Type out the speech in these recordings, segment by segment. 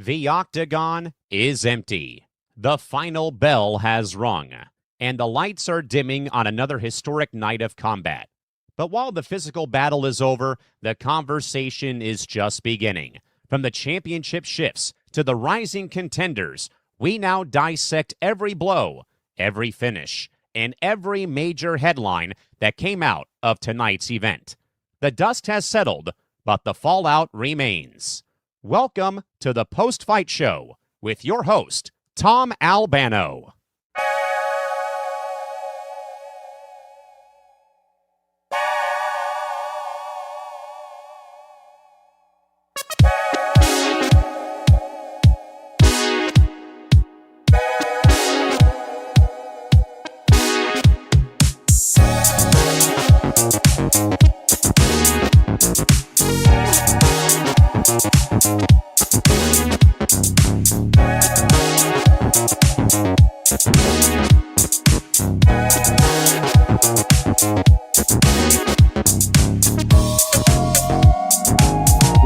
The octagon is empty. The final bell has rung, and the lights are dimming on another historic night of combat. But while the physical battle is over, the conversation is just beginning. From the championship shifts to the rising contenders, we now dissect every blow, every finish, and every major headline that came out of tonight's event. The dust has settled, but the fallout remains. Welcome to the Post-Fight Show with your host, Tom Albano.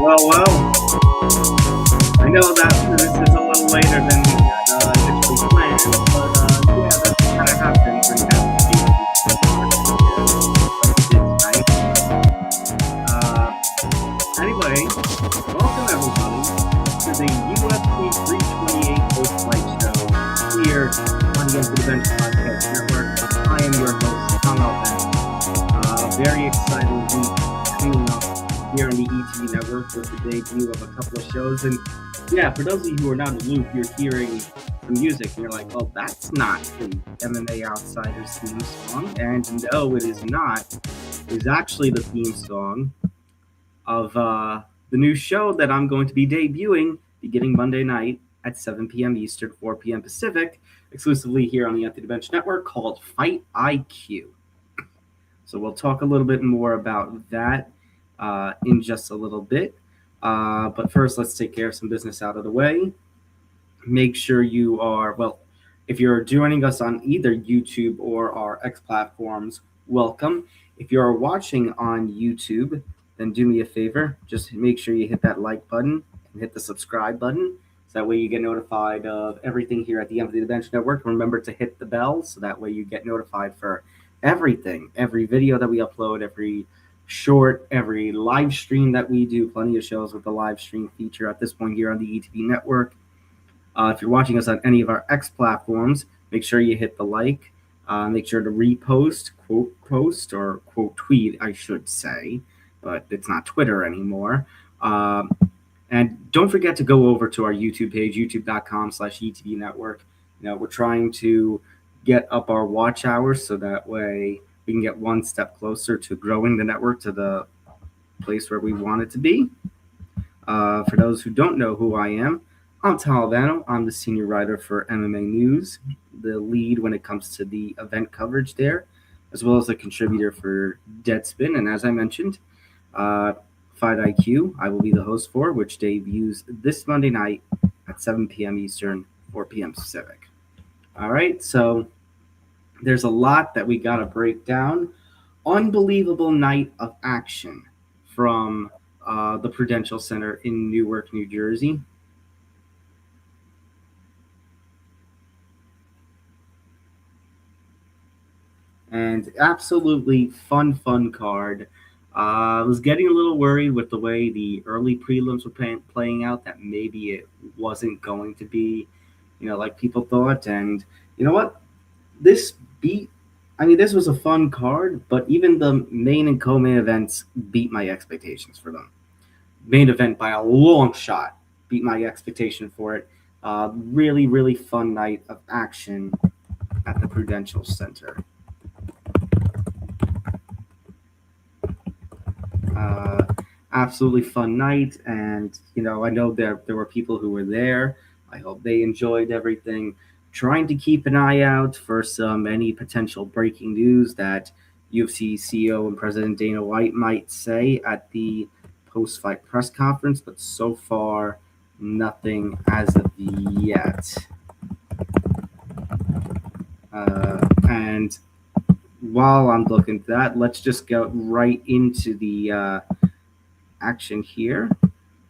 Well, I know that this is a little later than we had initially planned, but yeah, that's kind of happened during that anyway, welcome everybody to the UFC 328 Post-Fight Show here on the Prudential Podcast Network. I am your host, Tom Albano. Very exciting week coming up here on the ETV Network with the debut of a couple of shows. And yeah, for those of you who are not in the loop, you're hearing the music and you're like, well, that's not the MMA Outsiders theme song. And no, it is not. It's actually the theme song of the new show that I'm going to be debuting beginning Monday night at 7 p.m. Eastern, 4 p.m. Pacific, exclusively here on the Empty Bench Network, called Fight IQ. So we'll talk a little bit more about that in just a little bit. But first, let's take care of some business out of the way. Make sure you are, well, if you're joining us on either YouTube or our X platforms, welcome. If you're watching on YouTube, then do me a favor. Just make sure you hit that like button and hit the subscribe button. So that way you get notified of everything here at the Empty the Bench Network. Remember to hit the bell so that way you get notified for everything, every video that we upload, every short, every live stream that we do. Plenty of shows with the live stream feature at this point here on the ETV Network. If you're watching us on any of our X platforms, make sure you hit the like. Make sure to repost, quote post, or quote tweet, I should say, but it's not Twitter anymore. And don't forget to go over to our YouTube page, youtube.com/ETV Network. You know, we're trying to get up our watch hours so that way we can get one step closer to growing the network to the place where we want it to be. For those who don't know who I am, I'm Tom Albano. I'm the senior writer for MMA News, the lead when it comes to the event coverage there, as well as a contributor for Deadspin. And as I mentioned, Fight IQ, I will be the host for, which debuts this Monday night at 7 p.m. Eastern, 4 p.m. Pacific. All right, so there's a lot that we got to break down. Unbelievable night of action from the Prudential Center in Newark, New Jersey. And absolutely fun card. I was getting a little worried with the way the early prelims were playing out that maybe it wasn't going to be, like people thought. And you know what? This was a fun card, but even the main and co-main events beat my expectations for them. Main event by a long shot beat my expectation for it. Really, really fun night of action at the Prudential Center. Absolutely fun night, and I know there were people who were there. I hope they enjoyed everything. Trying to keep an eye out for any potential breaking news that UFC CEO and President Dana White might say at the post-fight press conference, but so far nothing as of yet. And while I'm looking at that, let's just go right into the action here.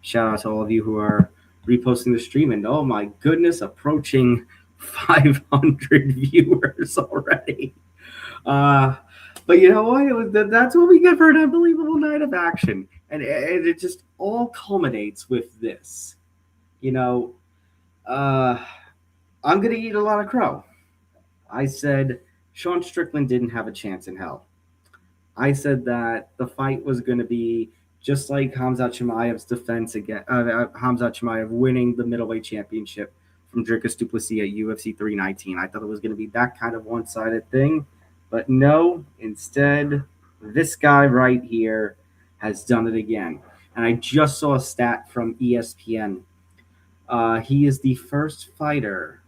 Shout out to all of you who are reposting the stream, and oh my goodness, approaching 500 viewers already. But you know what? That's what we get for an unbelievable night of action, and it just all culminates with this. You know, I'm gonna eat a lot of crow. I said Sean Strickland didn't have a chance in hell. I said that the fight was going to be just like Khamzat Chimaev's defense again. Khamzat Chimaev winning the middleweight championship from Dricus du Plessis at UFC 319. I thought it was going to be that kind of one-sided thing, but no. Instead, this guy right here has done it again. And I just saw a stat from ESPN. He is the first fighter,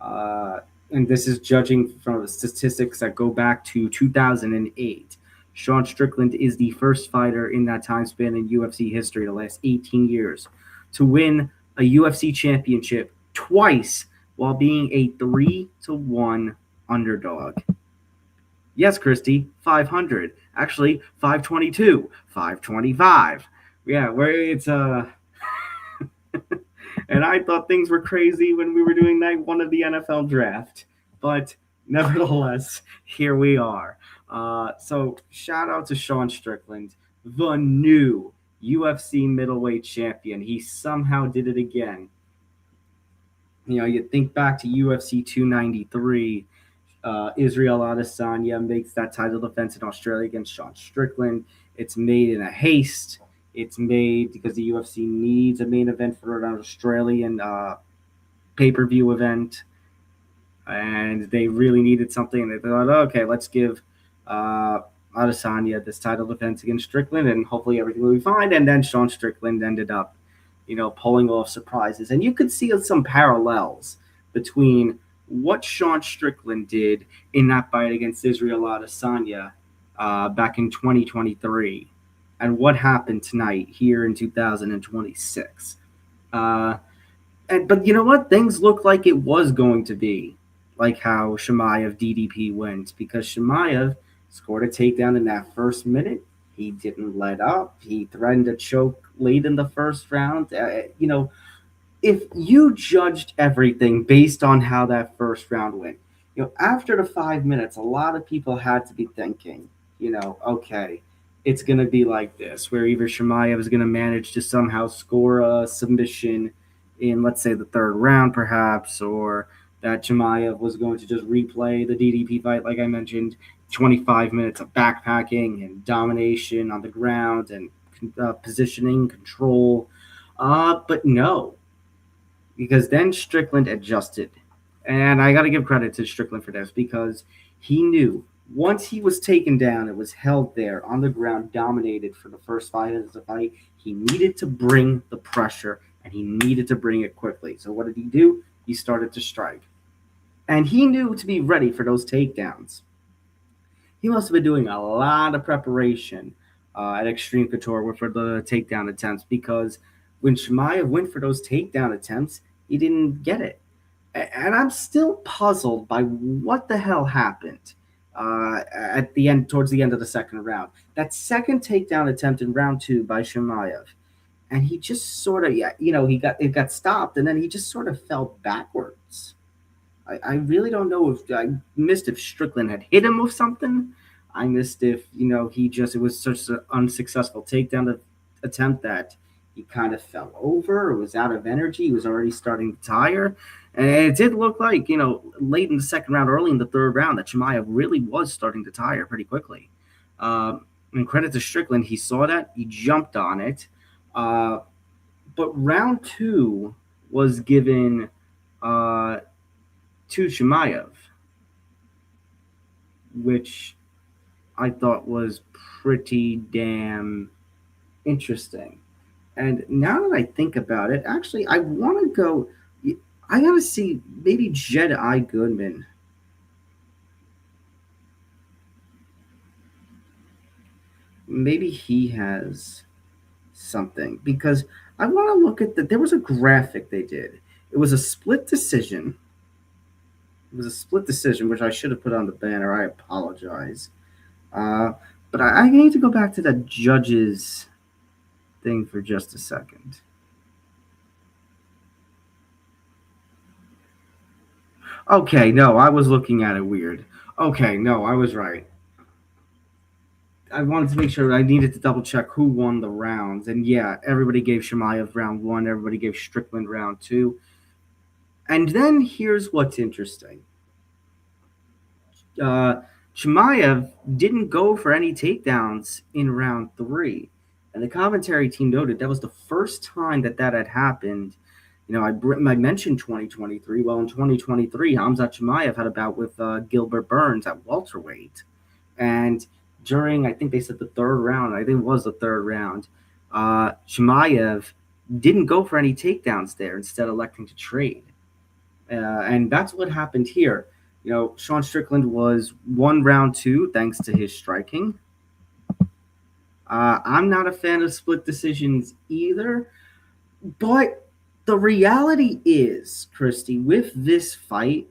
and this is judging from the statistics that go back to 2008. Sean Strickland is the first fighter in that time span in UFC history, the last 18 years, to win a UFC championship twice while being a 3-1 underdog. Yes, Christy, 500. Actually, 522, 525. Yeah, where it's and I thought things were crazy when we were doing night one of the NFL draft. But nevertheless, here we are. So shout out to Sean Strickland, the new UFC middleweight champion. He somehow did it again. You know, you think back to UFC 293. Israel Adesanya makes that title defense in Australia against Sean Strickland. It's made in a haste. It's made because the UFC needs a main event for an Australian pay-per-view event. And they really needed something. And they thought, okay, let's give Adesanya this title defense against Strickland, and hopefully everything will be fine. And then Sean Strickland ended up, pulling off surprises. And you could see some parallels between what Sean Strickland did in that fight against Israel Adesanya back in 2023 and what happened tonight here in 2026. But you know what? Things look like it was going to be like how Chimaev DDP went, because Chimaev scored a takedown in that first minute. He didn't let up. He threatened a choke late in the first round. If you judged everything based on how that first round went, after the 5 minutes, a lot of people had to be thinking, okay, it's going to be like this, where either Chimaev is going to manage to somehow score a submission in, let's say, the third round, perhaps, or that Chimaev was going to just replay the DDP fight, like I mentioned, 25 minutes of backpacking and domination on the ground and positioning, control. But no, because then Strickland adjusted. And I got to give credit to Strickland for this, because he knew once he was taken down, it was held there on the ground, dominated for the first 5 minutes of the fight, he needed to bring the pressure, and he needed to bring it quickly. So what did he do? He started to strike. And he knew to be ready for those takedowns. He must have been doing a lot of preparation at Extreme Couture for the takedown attempts, because when Chimaev went for those takedown attempts, he didn't get it. And I'm still puzzled by what the hell happened at the end, towards the end of the second round. That second takedown attempt in round 2 by Chimaev, and he just sort of, it got stopped, and then he just sort of fell backwards. I really don't know if I missed if Strickland had hit him with something. I missed if, it was such an unsuccessful takedown attempt that he kind of fell over or was out of energy. He was already starting to tire. And it did look like, late in the second round, early in the third round, that Chimaev really was starting to tire pretty quickly. And credit to Strickland, he saw that, he jumped on it. But round 2 was given to Chimaev, which I thought was pretty damn interesting. And now that I think about it, actually, I want to go. I got to see maybe Jedi Goodman. Maybe he has something, because I want to look at there was a graphic they did. It was a split decision. Which I should have put on the banner. I apologize. But I need to go back to that judges thing for just a second. Okay, no, I was looking at it weird. Okay, no, I was right. I wanted to make sure I needed to double check who won the rounds. And yeah, everybody gave Chimaev round one, everybody gave Strickland round two. And then here's what's interesting. Chimaev didn't go for any takedowns in round three. And the commentary team noted that was the first time that had happened. I mentioned 2023. Well, in 2023, Khamzat Chimaev had a bout with Gilbert Burns at welterweight. And during, I think they said the third round, I think it was the third round, Chimaev didn't go for any takedowns there, instead electing to trade. And that's what happened here. Sean Strickland won round two thanks to his striking. I'm not a fan of split decisions either, but the reality is, Christy, with this fight,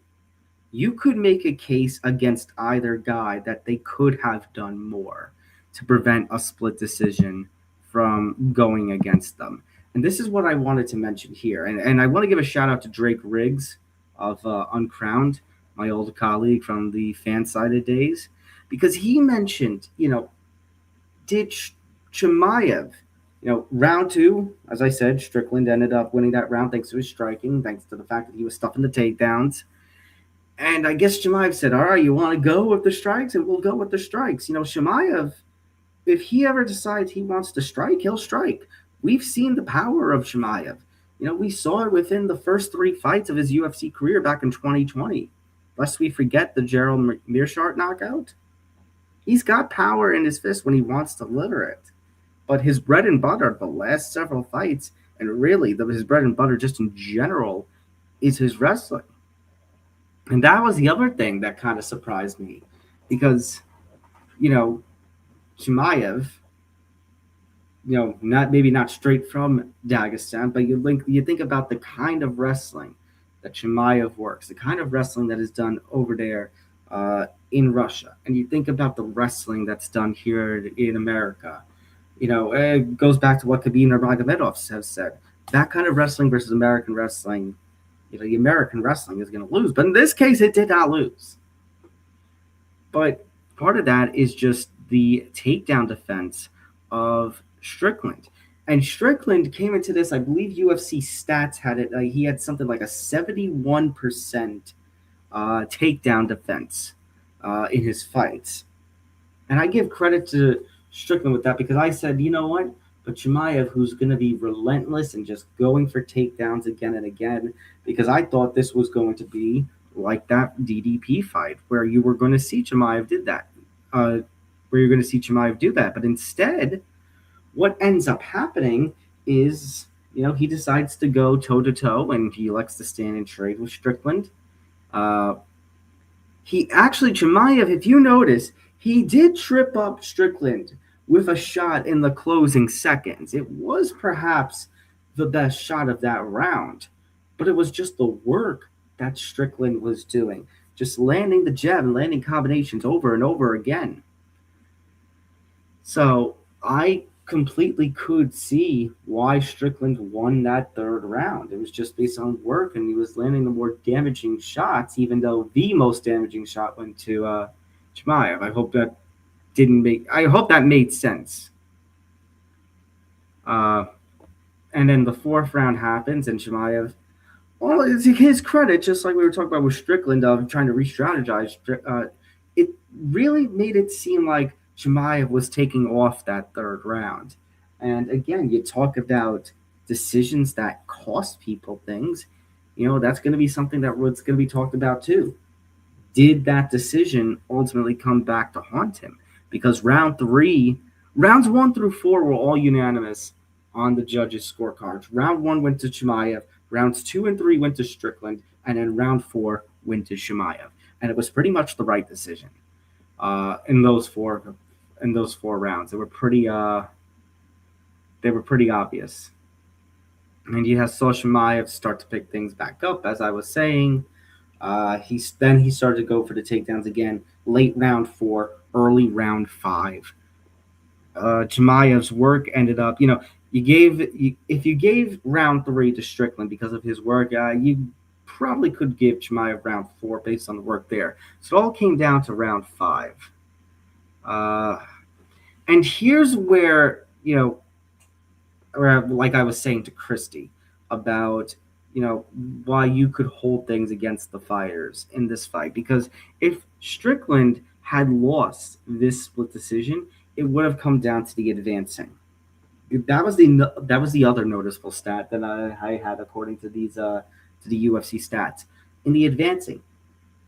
you could make a case against either guy that they could have done more to prevent a split decision from going against them. And this is what I wanted to mention here. And I want to give a shout out to Drake Riggs of Uncrowned, my old colleague from the fan-sided days, because he mentioned, did Chimaev, round two, as I said, Strickland ended up winning that round thanks to his striking, thanks to the fact that he was stuffing the takedowns. And I guess Chimaev said, all right, you want to go with the strikes? And we'll go with the strikes. Chimaev, if he ever decides he wants to strike, he'll strike. We've seen the power of Chimaev. We saw it within the first three fights of his UFC career back in 2020. Lest we forget the Gerald Meerschaert knockout. He's got power in his fist when he wants to deliver it. But his bread and butter, the last several fights, and really his bread and butter just in general, is his wrestling. And that was the other thing that kind of surprised me. Because, Chimaev, not straight from Dagestan, but you think about the kind of wrestling that Chimaev works, the kind of wrestling that is done over there in Russia. And you think about the wrestling that's done here in America. It goes back to what Khabib Nurmagomedov has said. That kind of wrestling versus American wrestling, the American wrestling is going to lose. But in this case, it did not lose. But part of that is just the takedown defense of Strickland. And Strickland came into this, I believe UFC stats had it, he had something like a 71% takedown defense in his fights. And I give credit to Strickland with that, because I said, you know what? But Chimaev, who's going to be relentless and just going for takedowns again and again, because I thought this was going to be like that DDP fight where you were going to see Chimaev do that. But instead, what ends up happening is, he decides to go toe-to-toe, and he elects to stand and trade with Strickland. Chimaev, if you notice, he did trip up Strickland with a shot in the closing seconds. It was perhaps the best shot of that round, but it was just the work that Strickland was doing, just landing the jab and landing combinations over and over again. So I completely could see why Strickland won that third round. It was just based on work, and he was landing the more damaging shots, even though the most damaging shot went to Chimaev. I hope that made sense. And then the fourth round happens, and Chimaev, well, it's his credit, just like we were talking about with Strickland of trying to re-strategize. It really made it seem like Chimaev was taking off that third round. And again, you talk about decisions that cost people things. That's going to be something that's going to be talked about too. Did that decision ultimately come back to haunt him? Because rounds 1 through 4 were all unanimous on the judges' scorecards. Round 1 went to Chimaev. Rounds 2 and 3 went to Strickland. And then round 4 went to Chimaev. And it was pretty much the right decision in those four rounds. They were pretty obvious. And you saw Chimaev start to pick things back up, as I was saying. He started to go for the takedowns again, late round 4, early round 5. Chimaev's work ended up, if you gave round 3 to Strickland because of his work, you probably could give Chimaev round 4 based on the work there. So it all came down to round 5. And here's where, like I was saying to Christy about, why you could hold things against the fighters in this fight. Because if Strickland had lost this split decision, it would have come down to the advancing. That was the other noticeable stat that I had according to these to the UFC stats. In the advancing,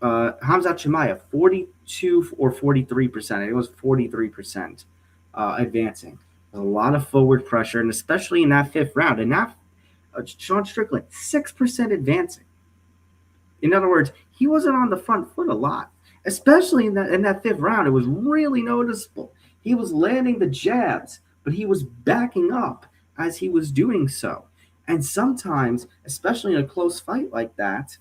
Khamzat Chimaev 42 or 43%. It was 43% advancing. A lot of forward pressure, and especially in that 5th round. And that Sean Strickland 6% advancing. In other words, he wasn't on the front foot a lot, especially in that 5th round. It was really noticeable. He was landing the jabs, but he was backing up as he was doing so. And sometimes, especially in a close fight like that,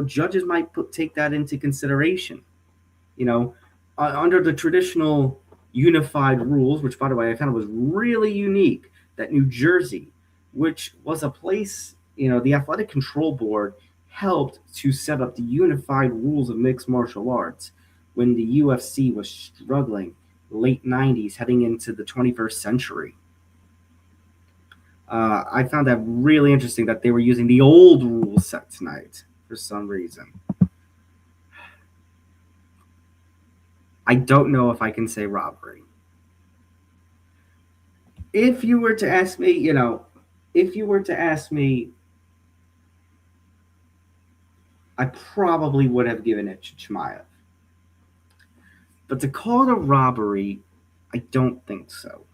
judges might take that into consideration. Under the traditional unified rules, which, by the way, I found was really unique, that New Jersey, which was a place, the Athletic Control Board helped to set up the unified rules of mixed martial arts when the UFC was struggling late 90s heading into the 21st century. I found that really interesting that they were using the old rule set tonight for some reason. I don't know if I can say robbery. If you were to ask me, I probably would have given it to Chimaev. But to call it a robbery, I don't think so.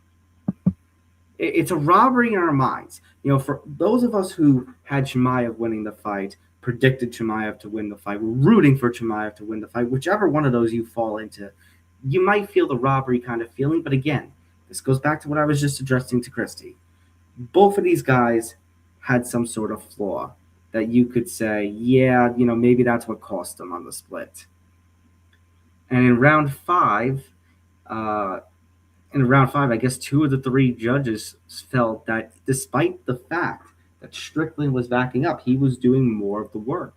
It's a robbery in our minds. For those of us who had Chimaev winning the fight, predicted Chimaev to win the fight, we're rooting for Chimaev to win the fight, whichever one of those you fall into, you might feel the robbery kind of feeling. But again, this goes back to what I was just addressing to Christy. Both of these guys had some sort of flaw that you could say, yeah, maybe that's what cost them on the split. And in round 5, I guess 2 of the 3 judges felt that despite the fact that Strickland was backing up, he was doing more of the work.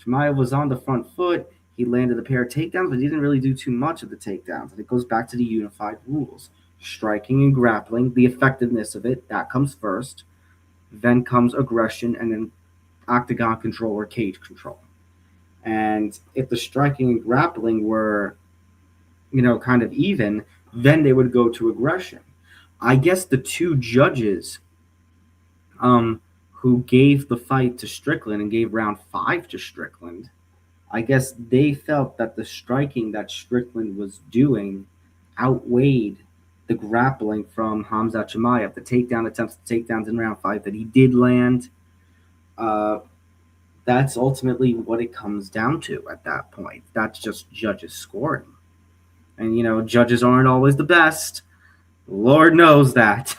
Chimaev was on the front foot. He landed a pair of takedowns, but he didn't really do too much of the takedowns. And it goes back to the unified rules. Striking and grappling, the effectiveness of it, that comes first. Then comes aggression, and then octagon control or cage control. And if the striking and grappling were, kind of even, then they would go to aggression. I guess the 2 judges who gave the fight to Strickland and gave round 5 to Strickland, I guess they felt that the striking that Strickland was doing outweighed the grappling from Khamzat Chimaev, the takedown attempts, the takedowns in round 5 that he did land. That's ultimately what it comes down to at that point. That's just judges scoring. And, judges aren't always the best. Lord knows that.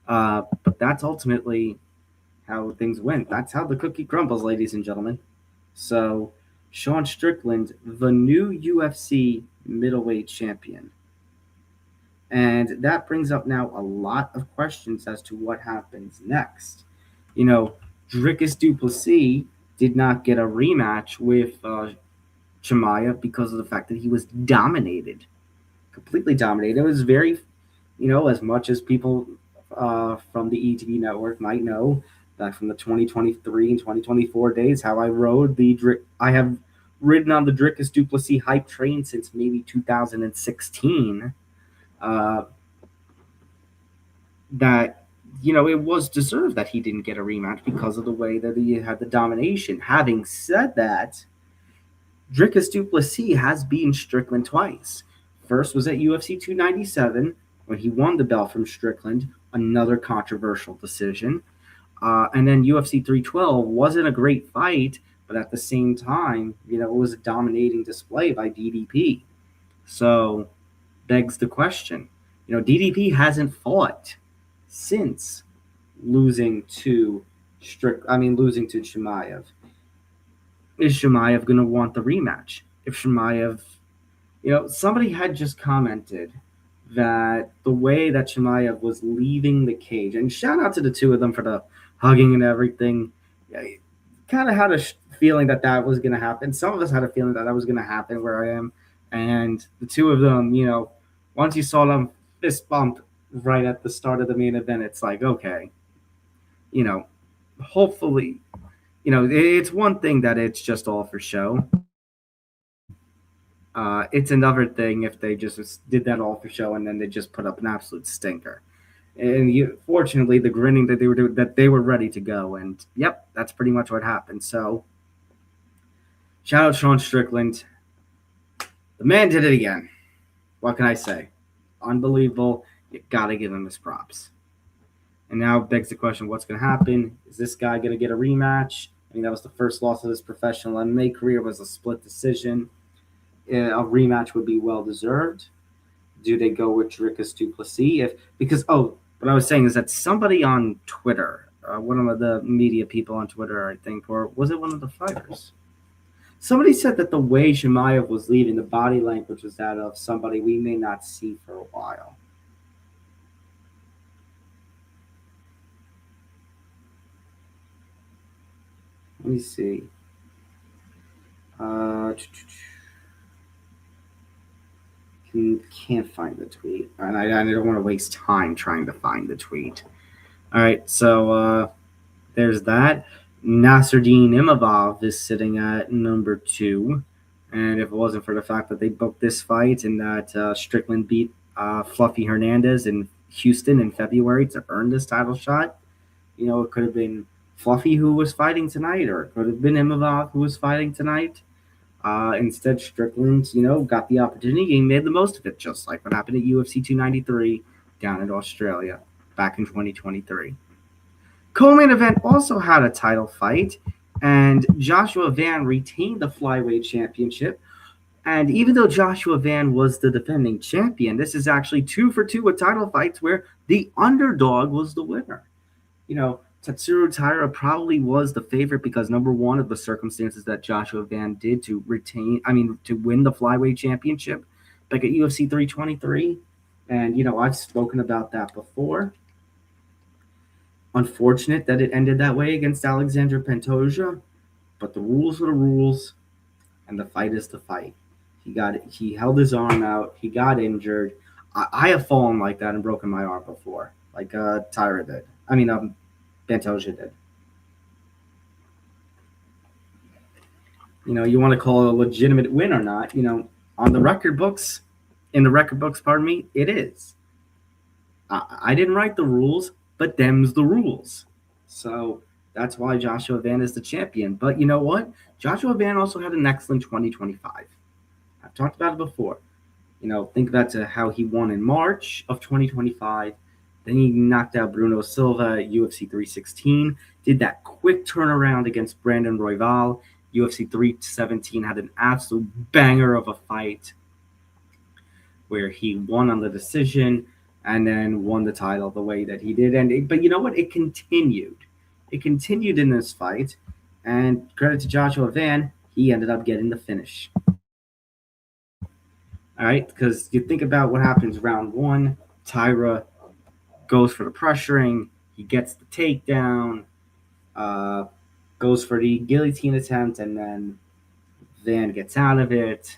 But that's ultimately how things went. That's how the cookie crumbles, ladies and gentlemen. So, Sean Strickland, the new UFC middleweight champion. And that brings up now a lot of questions as to what happens next. Dricus du Plessis did not get a rematch with Chimaev because of the fact that he was dominated, completely dominated. It was very, as much as people from the ETV network might know, that from the 2023 and 2024 days, how I have ridden on the Dricus du Plessis hype train since maybe 2016. That, it was deserved that he didn't get a rematch because of the way that he had the domination. Having said that, Dricus du Plessis has beaten Strickland twice. First was at UFC 297 when he won the belt from Strickland, another controversial decision. And then UFC 312 wasn't a great fight, but at the same time, it was a dominating display by DDP. So, begs the question. DDP hasn't fought since losing to Chimaev. Is Chimaev going to want the rematch? If Chimaev, somebody had just commented that the way that Chimaev was leaving the cage, and shout out to the 2 of them for the hugging and everything. kind of had a feeling that was going to happen. Some of us had a feeling that was going to happen where I am. And the two of them, once you saw them fist bump right at the start of the main event, it's like, okay, hopefully, it's one thing that it's just all for show. It's another thing if they just did that all for show and then they just put up an absolute stinker. And fortunately, the grinning that they were doing, that they were ready to go, and yep, that's pretty much what happened. So, shout out Sean Strickland. The man did it again. What can I say? Unbelievable. You gotta give him his props. And now begs the question: what's going to happen? Is this guy going to get a rematch? I mean, that was the first loss of his professional MMA career. Was a split decision. A rematch would be well deserved. Do they go with Dricus du Plessis? What I was saying is that somebody on Twitter, one of the media people on Twitter, I think, or was it one of the fighters? Somebody said that the way Chimaev was leaving, the body language was that of somebody we may not see for a while. Let me see. Can't find the tweet, and I don't want to waste time trying to find the tweet. All right, so there's that. Nasruddin Imavov is sitting at number 2, and if it wasn't for the fact that they booked this fight and that Strickland beat Fluffy Hernandez in Houston in February to earn this title shot, it could have been Fluffy who was fighting tonight, or it could have been Imavov who was fighting tonight. Instead, Strickland, got the opportunity and made the most of it, just like what happened at UFC 293 down in Australia back in 2023. Co-main event also had a title fight, and Joshua Van retained the Flyweight Championship. And even though Joshua Van was the defending champion, this is actually 2 for 2 with title fights where the underdog was the winner. Tatsuro Taira probably was the favorite because, number one, of the circumstances that Joshua Van did to win the Flyweight Championship back at UFC 323. And, I've spoken about that before. Unfortunate that it ended that way against Alexander Pantoja, but the rules are the rules, and the fight is the fight. He held his arm out. He got injured. I have fallen like that and broken my arm before, like Taira did. Pantoja did. You want to call it a legitimate win or not? On the record books, it is. I didn't write the rules, but them's the rules. So that's why Joshua Van is the champion. But you know what? Joshua Van also had an excellent 2025. I've talked about it before. Think back to how he won in March of 2025. Then he knocked out Bruno Silva at UFC 316, did that quick turnaround against Brandon Royval. UFC 317 had an absolute banger of a fight where he won on the decision and then won the title the way that he did. But you know what? It continued. It continued in this fight, and credit to Joshua Van, he ended up getting the finish. All right, because you think about what happens round 1, Taira goes for the pressuring, he gets the takedown, goes for the guillotine attempt, and then Van gets out of it.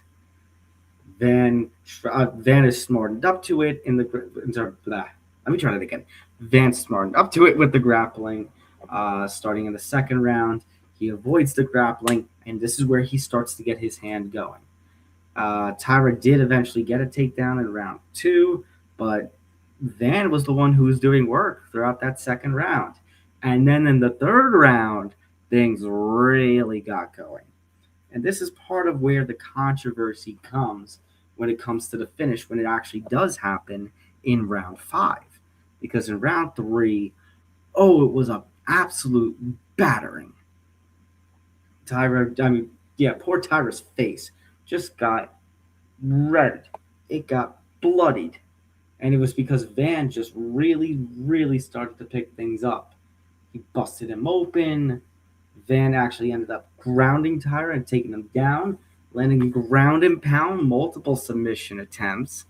Van is smartened up to it let me try that again. Van smartened up to it with the grappling, starting in the second round. He avoids the grappling, and this is where he starts to get his hand going. Taira did eventually get a takedown in round 2, but Van was the one who was doing work throughout that second round. And then in the third round, things really got going. And this is part of where the controversy comes when it comes to the finish, when it actually does happen in round 5. Because in round 3, it was an absolute battering. Poor Taira's face just got red. It got bloodied. And it was because Van just really, really started to pick things up. He busted him open. Van actually ended up grounding Taira and taking him down, landing ground and pound, multiple submission attempts.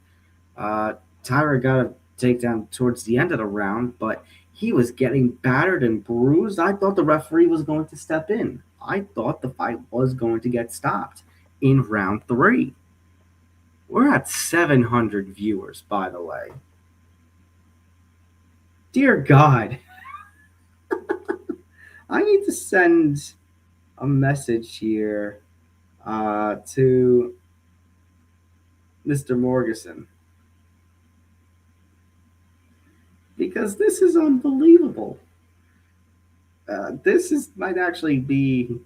Taira got a takedown towards the end of the round, but he was getting battered and bruised. I thought the referee was going to step in. I thought the fight was going to get stopped in round 3. We're at 700 viewers, by the way. Dear God. I need to send a message here to Mr. Morgeson. Because this is unbelievable. Might actually be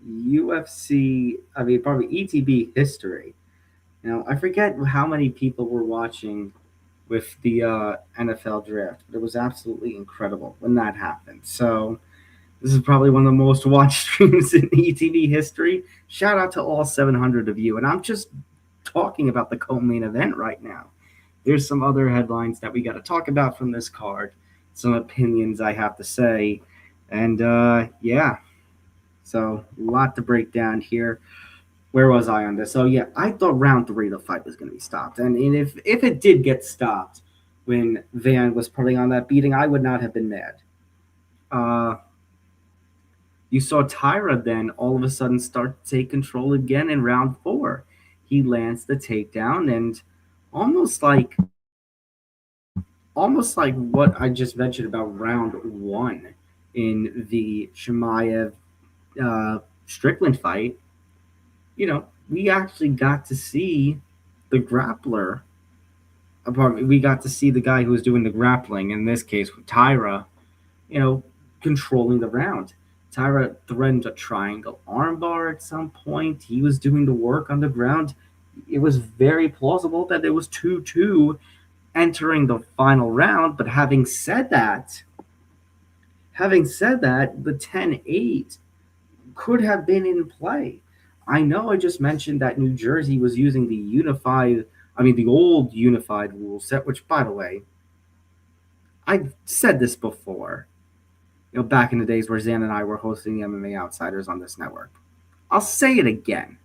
UFC, probably ETB history. I forget how many people were watching with the NFL draft, but it was absolutely incredible when that happened. So this is probably one of the most watched streams in ETB history. Shout out to all 700 of you. And I'm just talking about the co-main event right now. There's some other headlines that we got to talk about from this card, some opinions I have to say. And yeah, so a lot to break down here. Where was I on this? So yeah, I thought round 3 the fight was going to be stopped. And if it did get stopped when Van was putting on that beating, I would not have been mad. You saw Taira then all of a sudden start to take control again in round 4. He lands the takedown, and almost like what I just mentioned about round 1 in the Chimaev Strickland fight. We actually got to see the grappler. We got to see the guy who was doing the grappling, in this case, Taira, controlling the round. Taira threatened a triangle armbar at some point. He was doing the work on the ground. It was very plausible that it was 2-2 entering the final round. But having said that, the 10-8 could have been in play. I know I just mentioned that New Jersey was using the old unified rule set, which, by the way, I've said this before, back in the days where Zan and I were hosting the MMA Outsiders on this network. I'll say it again.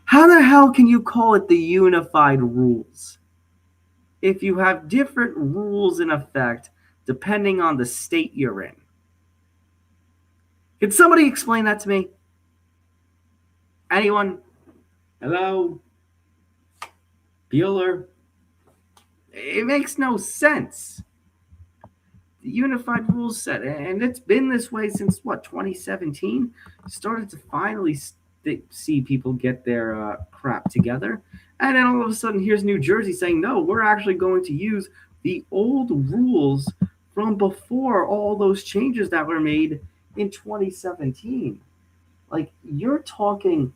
How the hell can you call it the unified rules if you have different rules in effect depending on the state you're in? Can somebody explain that to me? Anyone? Hello? Bueller? It makes no sense. The unified rules set, and it's been this way since, 2017? Started to finally see people get their crap together. And then all of a sudden, here's New Jersey saying, no, we're actually going to use the old rules from before all those changes that were made in 2017. Like, you're talking,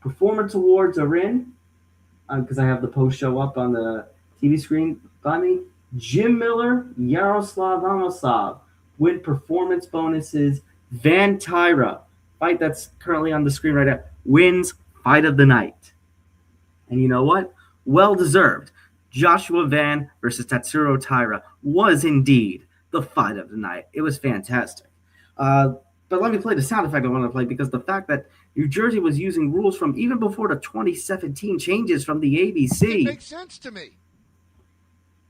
performance awards are in, because I have the post show up on the TV screen by me. Jim Miller, Yaroslav Amosov win performance bonuses. Van Taira, fight that's currently on the screen right now, wins fight of the night. And you know what? Well deserved. Joshua Van versus Tatsuro Taira was indeed the fight of the night. It was fantastic. But let me play the sound effect I want to play, because the fact that New Jersey was using rules from even before the 2017 changes from the ABC. It makes sense to me.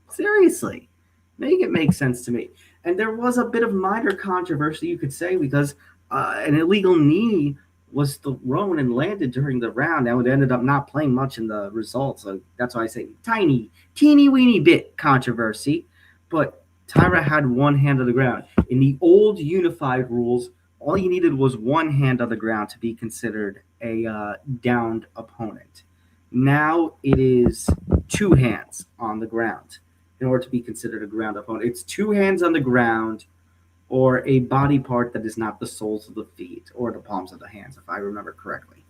Seriously, make it make sense to me. And there was a bit of minor controversy, you could say, because an illegal knee was thrown and landed during the round. Now, it ended up not playing much in the results. So that's why I say teeny weeny bit controversy. But Taira had one hand on the ground. In the old unified rules, all you needed was one hand on the ground to be considered a downed opponent. Now it is 2 hands on the ground in order to be considered a ground opponent. It's 2 hands on the ground or a body part that is not the soles of the feet or the palms of the hands, if I remember correctly.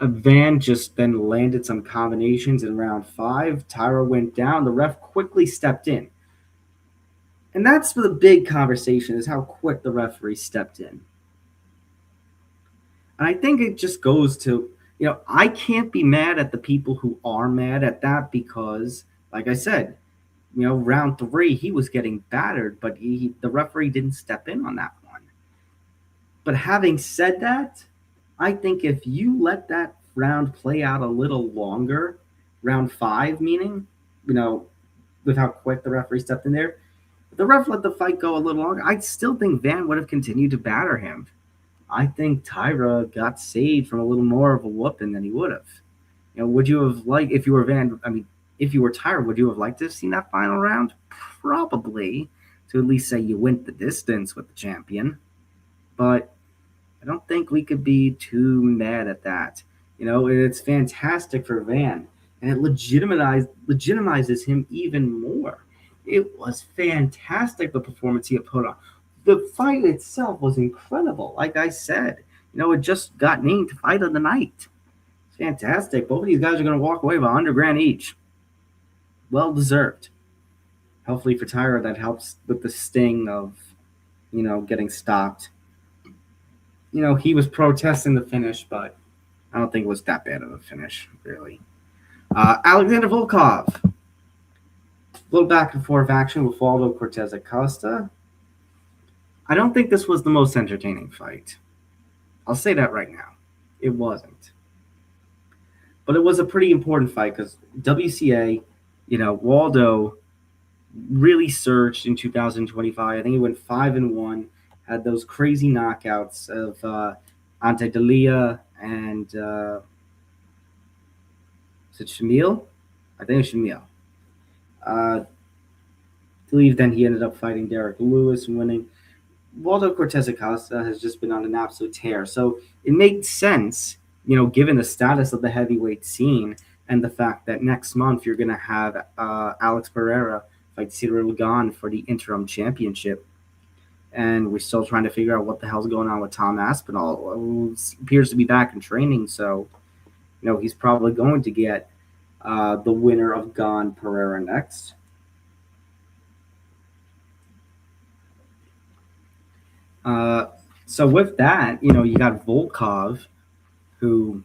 Van just then landed some combinations in round 5. Taira went down. The ref quickly stepped in. And that's the big conversation, is how quick the referee stepped in. And I think it just goes to, I can't be mad at the people who are mad at that, because, like I said, round 3, he was getting battered, but the referee didn't step in on that one. But having said that, I think if you let that round play out a little longer, round 5 meaning, with how quick the referee stepped in there, If the ref let the fight go a little longer, I still think Van would have continued to batter him. I think Taira got saved from a little more of a whooping than he would have. Would you have liked if you were Van? I mean, if you were Taira, would you have liked to have seen that final round? Probably, to at least say you went the distance with the champion. But I don't think we could be too mad at that. It's fantastic for Van, and it legitimizes him even more. It was fantastic, the performance he put on. The fight itself was incredible. Like I said, it just got named Fight of the Night. It's fantastic. Both of these guys are going to walk away with $100,000 each. Well deserved. Hopefully for Taira, that helps with the sting of, getting stopped. He was protesting the finish, but I don't think it was that bad of a finish, really. Alexander Volkov. A little back and forth action with Waldo Cortes-Acosta. I don't think this was the most entertaining fight. I'll say that right now. It wasn't. But it was a pretty important fight because WCA, Waldo really surged in 2025. I think he went 5-1, had those crazy knockouts of Ante Delia and is it Shamil? I think it's Shamil. I believe then he ended up fighting Derek Lewis and winning. Waldo Cortes-Acosta has just been on an absolute tear. So it makes sense, given the status of the heavyweight scene and the fact that next month you're going to have Alex Pereira fight Cyril Gane for the interim championship. And we're still trying to figure out what the hell's going on with Tom Aspinall, who appears to be back in training. So, he's probably going to get the winner of Gane Pereira next. So with that, you got Volkov, who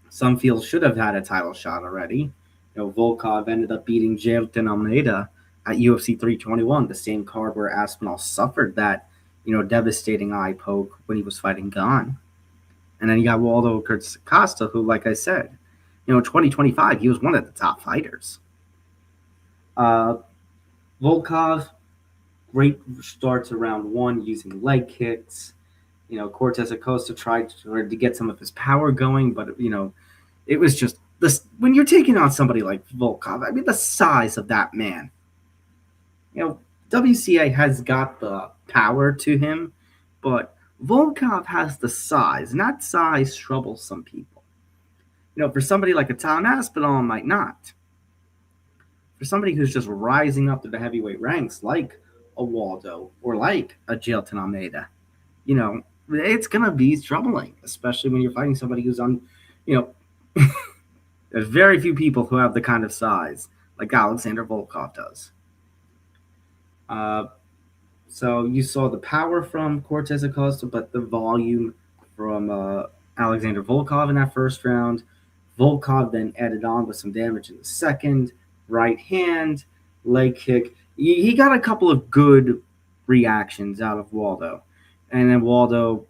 some feel should have had a title shot already. Volkov ended up beating Jailton Almeida at UFC 321, the same card where Aspinall suffered that, devastating eye poke when he was fighting Gane. And then you got Waldo Cortes-Acosta, who, like I said, in 2025, he was one of the top fighters. Volkov, great starts around one using leg kicks. Cortes-Acosta tried to get some of his power going, but, it was just this. When you're taking on somebody like Volkov, I mean, the size of that man. WCA has got the power to him, but Volkov has the size, and that size troubles some people. For somebody like a Tom Aspinall, might not. For somebody who's just rising up to the heavyweight ranks, like a Waldo or like a Jailton Almeida, it's going to be troubling, especially when you're fighting somebody who's on, there's very few people who have the kind of size like Alexander Volkov does. So you saw the power from Cortes-Acosta, but the volume from Alexander Volkov in that first round. Volkov then added on with some damage in the second. Right hand, leg kick. He got a couple of good reactions out of Waldo. And then Waldo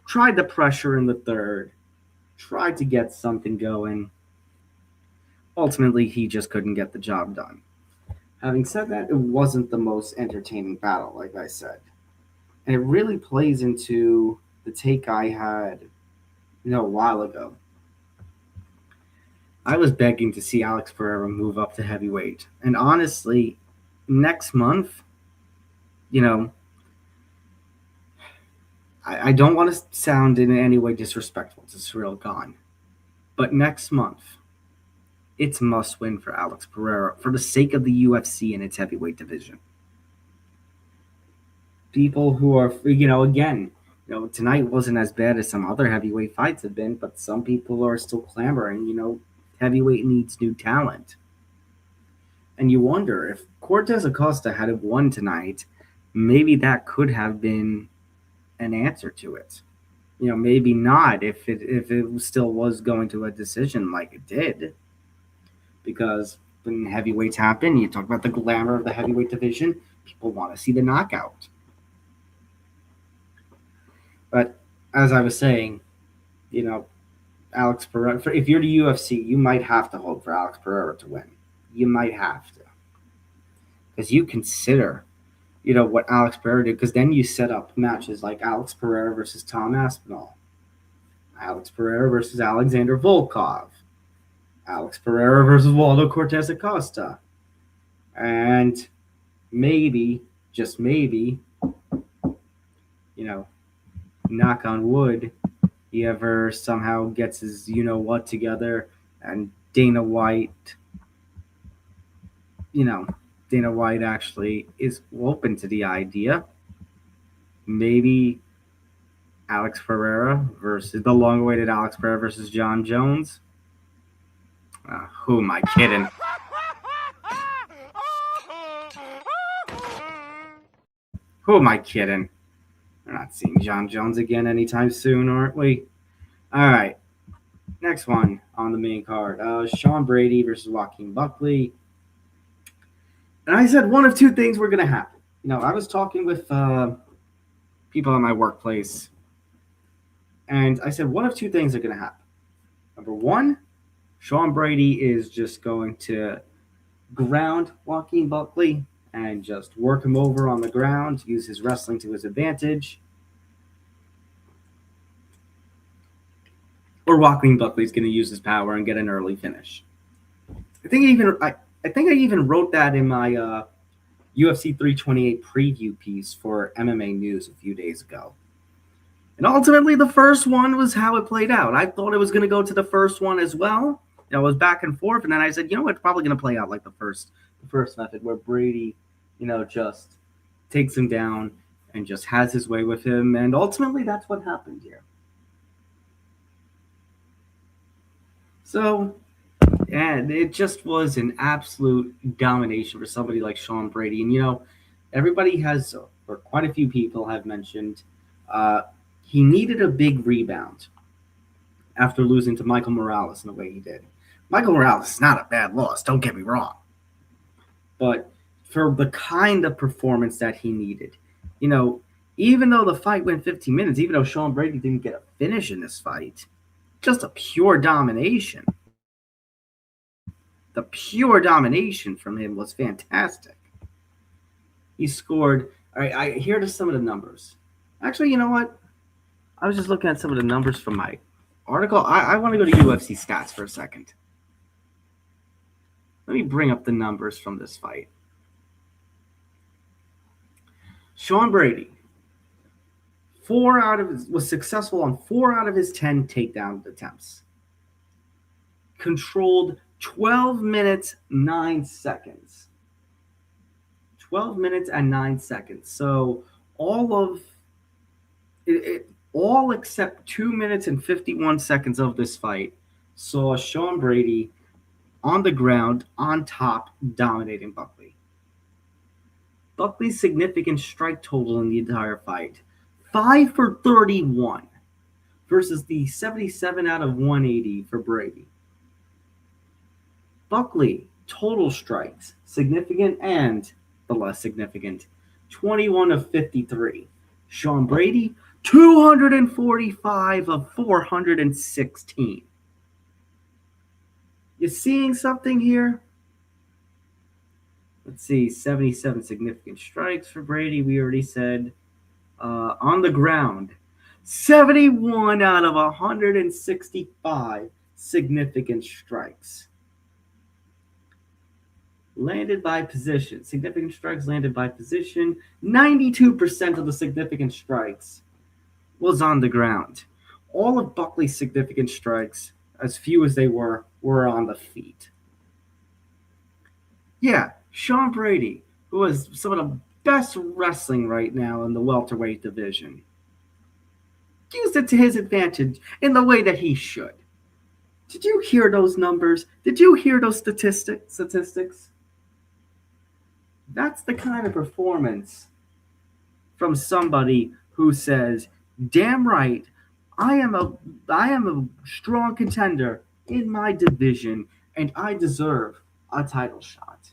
tried the pressure in the third, tried to get something going. Ultimately, he just couldn't get the job done. Having said that, it wasn't the most entertaining battle, like I said. And it really plays into the take I had, a while ago. I was begging to see Alex Pereira move up to heavyweight. And honestly, next month, I don't want to sound in any way disrespectful to Cyril Gane, but next month, it's must win for Alex Pereira for the sake of the UFC and its heavyweight division. People who are, again, tonight wasn't as bad as some other heavyweight fights have been, but some people are still clamoring, heavyweight needs new talent. And you wonder if Cortes-Acosta had won tonight, maybe that could have been an answer to it. Maybe not if it still was going to a decision like it did. Because when heavyweights happen, you talk about the glamour of the heavyweight division, people want to see the knockout. But as I was saying, Alex Pereira, if you're the UFC, you might have to hope for Alex Pereira to win. You might have to. Because you consider what Alex Pereira did, because then you set up matches like Alex Pereira versus Tom Aspinall, Alex Pereira versus Alexander Volkov, Alex Pereira versus Waldo Cortes-Acosta, and maybe, just maybe, knock on wood, he ever somehow gets his what together, and Dana White actually is open to the idea. Maybe Alex Pereira versus the long-awaited Alex Pereira versus John Jones. Who am I kidding? Who am I kidding? We're not seeing John Jones again anytime soon, aren't we? All right. Next one on the main card. Sean Brady versus Joaquin Buckley. And I said one of two things were going to happen. I was talking with people at my workplace, and I said one of two things are going to happen. Number one, Sean Brady is just going to ground Joaquin Buckley and just work him over on the ground, use his wrestling to his advantage. Or Joaquin Buckley's going to use his power and get an early finish. I think I even wrote that in my UFC 328 preview piece for MMA News a few days ago. And ultimately, the first one was how it played out. I thought it was going to go to the first one as well. It was back and forth, and then I said, it's probably going to play out like the first method, where Brady, just takes him down and just has his way with him. And ultimately, that's what happened here. So, and it just was an absolute domination for somebody like Sean Brady. And, everybody has, or quite a few people have mentioned, he needed a big rebound after losing to Michael Morales in the way he did. Michael Morales is not a bad loss, don't get me wrong. But for the kind of performance that he needed, even though the fight went 15 minutes, even though Sean Brady didn't get a finish in this fight, just a pure domination. The pure domination from him was fantastic. He scored. All right, here are some of the numbers. Actually, you know what? I was just looking at some of the numbers from my article. I want to go to UFC stats for a second. Let me bring up the numbers from this fight. Sean Brady, was successful on 4 out of his 10 takedown attempts. Controlled 12 minutes, 9 seconds. 12 minutes and 9 seconds. So all except 2 minutes and 51 seconds of this fight saw Sean Brady on the ground, on top, dominating Buckley. Buckley's significant strike total in the entire fight, 5 for 31 versus the 77 out of 180 for Brady. Buckley, total strikes, significant and the less significant, 21 of 53. Sean Brady, 245 of 416. You seeing something here? Let's see, 77 significant strikes for Brady, we already said. On the ground, 71 out of 165 significant strikes. Landed by position. Significant strikes landed by position. 92% of the significant strikes was on the ground. All of Buckley's significant strikes, as few as they were on the feet. Yeah, Sean Brady, who has some of the best wrestling right now in the welterweight division, used it to his advantage in the way that he should. Did you hear those numbers? Did you hear those statistics? That's the kind of performance from somebody who says, damn right, I am a strong contender in my division, and I deserve a title shot.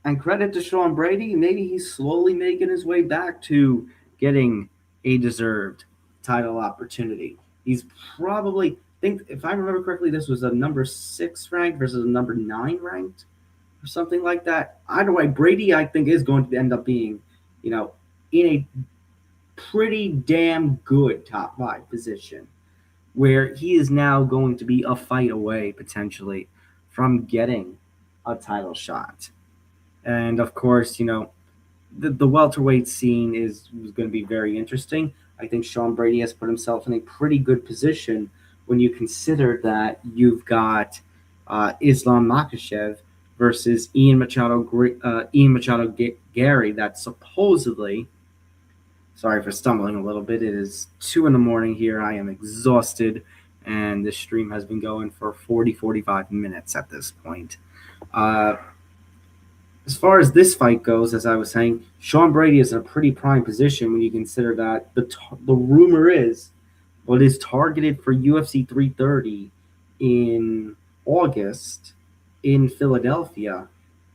And credit to Sean Brady, maybe he's slowly making his way back to getting a deserved title opportunity. He's probably, if I remember correctly, this was a number 6 ranked versus a number 9 ranked or something like that. Either way, Brady, I think, is going to end up being, in a pretty damn good top five position where he is now going to be a fight away potentially from getting a title shot. And of course, the welterweight scene is going to be very interesting. I think Sean Brady has put himself in a pretty good position when you consider that you've got Islam Makhachev versus Ian Machado Gary. That supposedly, sorry for stumbling a little bit. It is 2 a.m. here. I am exhausted, and this stream has been going for 45 minutes at this point. As far as this fight goes, as I was saying, Sean Brady is in a pretty prime position when you consider that the rumor is what is targeted for UFC 330 in August in Philadelphia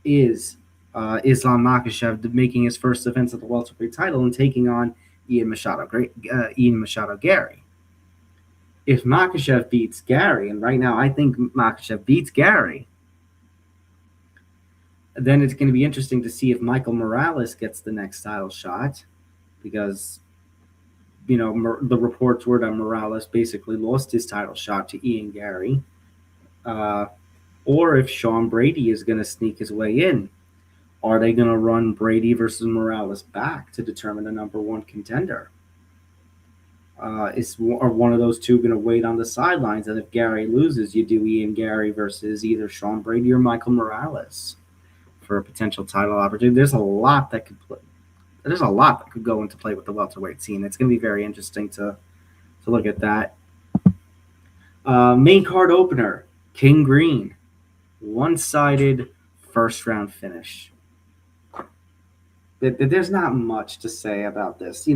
is Islam Makhachev making his first defense of the welterweight title and taking on Ian Machado Gary. If Makhachev beats Gary, and right now I think Makhachev beats Gary, then it's going to be interesting to see if Michael Morales gets the next title shot, because the reports were that Morales basically lost his title shot to Ian Gary, or if Sean Brady is going to sneak his way in. Are they going to run Brady versus Morales back to determine the number one contender? Are one of those two going to wait on the sidelines, and if Gary loses, you do Ian Gary versus either Sean Brady or Michael Morales for a potential title opportunity? There's a lot that could go into play with the welterweight scene. It's going to be very interesting to look at that. Main card opener, King Green, one-sided first round finish. There's not much to say about this.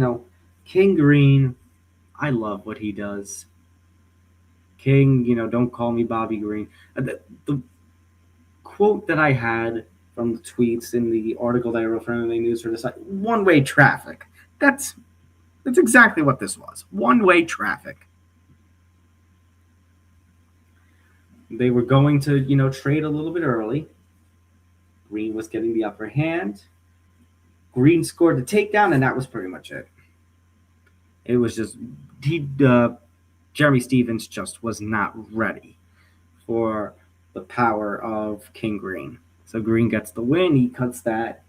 King Green, I love what he does. King, don't call me Bobby Green. The quote that I had from the tweets in the article that I wrote for MMA News for this site, one-way traffic. That's exactly what this was. One-way traffic. They were going to, trade a little bit early. Green was getting the upper hand. Green scored the takedown, and that was pretty much it. It was just Jeremy Stephens just was not ready for the power of King Green. So Green gets the win. He cuts that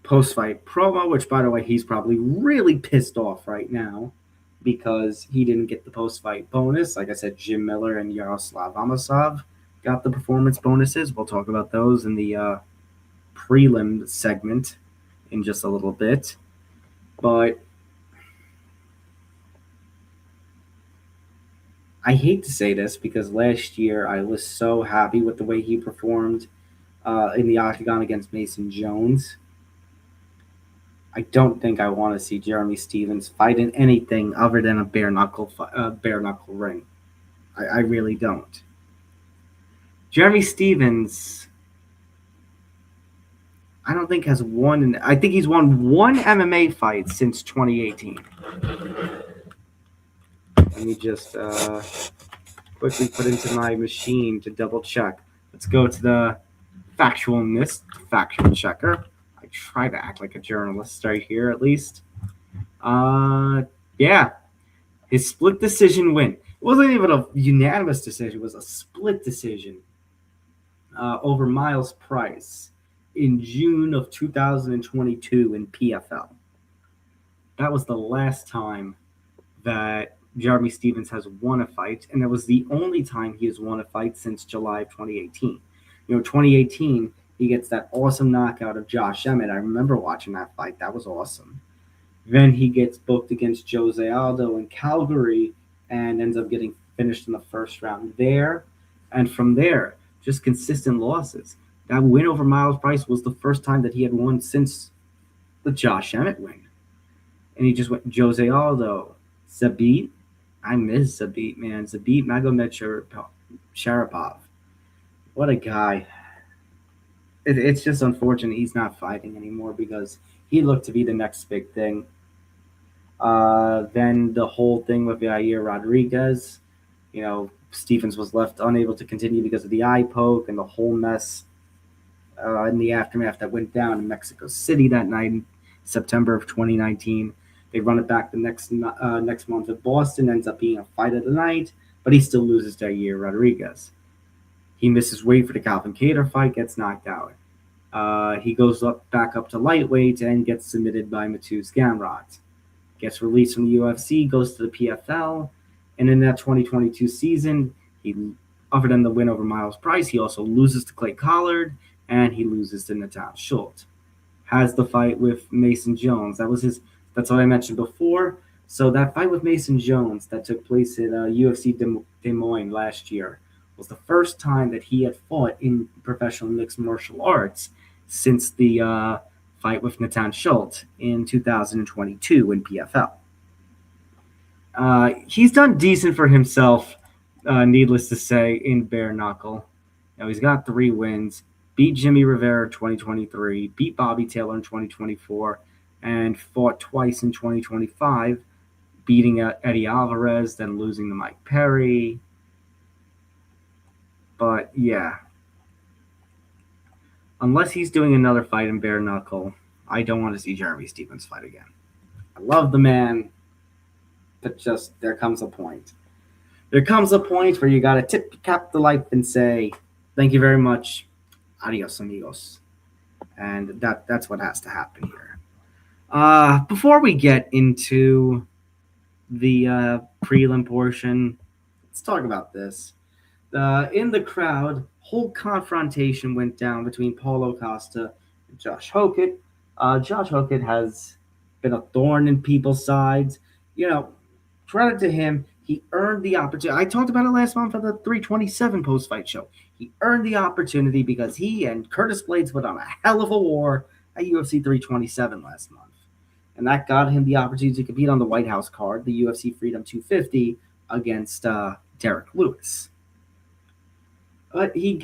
post-fight promo, which, by the way, he's probably really pissed off right now because he didn't get the post-fight bonus. Like I said, Jim Miller and Yaroslav Amosov got the performance bonuses. We'll talk about those in the prelim segment in just a little bit. But I hate to say this because last year I was so happy with the way he performed in the octagon against Mason Jones. I don't think I want to see Jeremy Stephens fight in anything other than a bare knuckle ring. I really don't. Jeremy Stephens, I don't think has won. I think he's won one MMA fight since 2018. Let me just quickly put into my machine to double check. Let's go to the factualness fact checker. I try to act like a journalist right here, at least. Yeah, his split decision win. It wasn't even a unanimous decision. It was a split decision over Miles Price in June of 2022 in PFL. That was the last time that Jeremy Stephens has won a fight, and it was the only time he has won a fight since July of 2018. 2018, he gets that awesome knockout of Josh Emmett. I remember watching that fight. That was awesome. Then he gets booked against Jose Aldo in Calgary and ends up getting finished in the first round there. And from there, just consistent losses. That win over Miles Price was the first time that he had won since the Josh Emmett win. And he just went Jose Aldo, Zabit. I miss Zabit, man. Zabit Magomed Sharapov. What a guy. It's just unfortunate he's not fighting anymore because he looked to be the next big thing. Then the whole thing with Yair Rodriguez, Stephens was left unable to continue because of the eye poke and the whole mess in the aftermath that went down in Mexico City that night in September of 2019. They run it back the next month at Boston. Ends up being a fight of the night, but he still loses to Yair Rodriguez. He misses weight for the Calvin Kattar fight, gets knocked out. He goes back up to lightweight and gets submitted by Mateusz Gamrot. Gets released from the UFC, goes to the PFL, and in that 2022 season, he, other than the win over Miles Price, he also loses to Clay Collard, and he loses to Natan Schultz. Has the fight with Mason Jones. That's what I mentioned before. So that fight with Mason Jones that took place at UFC Des Moines last year was the first time that he had fought in professional mixed martial arts since the fight with Natan Schultz in 2022 in PFL. He's done decent for himself, needless to say, in bare knuckle. Now he's got 3 wins, beat Jimmy Rivera in 2023, beat Bobby Taylor in 2024, and fought twice in 2025, beating Eddie Alvarez, then losing to Mike Perry. But yeah, unless he's doing another fight in bare knuckle, I don't want to see Jeremy Stephens fight again. I love the man, but just there comes a point. There comes a point where you got to tip cap the life and say, thank you very much, adios amigos. And that's what has to happen here. Before we get into the prelim portion, let's talk about this. In the crowd, whole confrontation went down between Paulo Costa and Josh Hokett. Josh Hokett has been a thorn in people's sides. You know, credit to him, he earned the opportunity. I talked about it last month on the 327 post-fight show. He earned the opportunity because he and Curtis Blades went on a hell of a war at UFC 327 last month. And that got him the opportunity to compete on the White House card, the UFC Freedom 250, against Derek Lewis. But he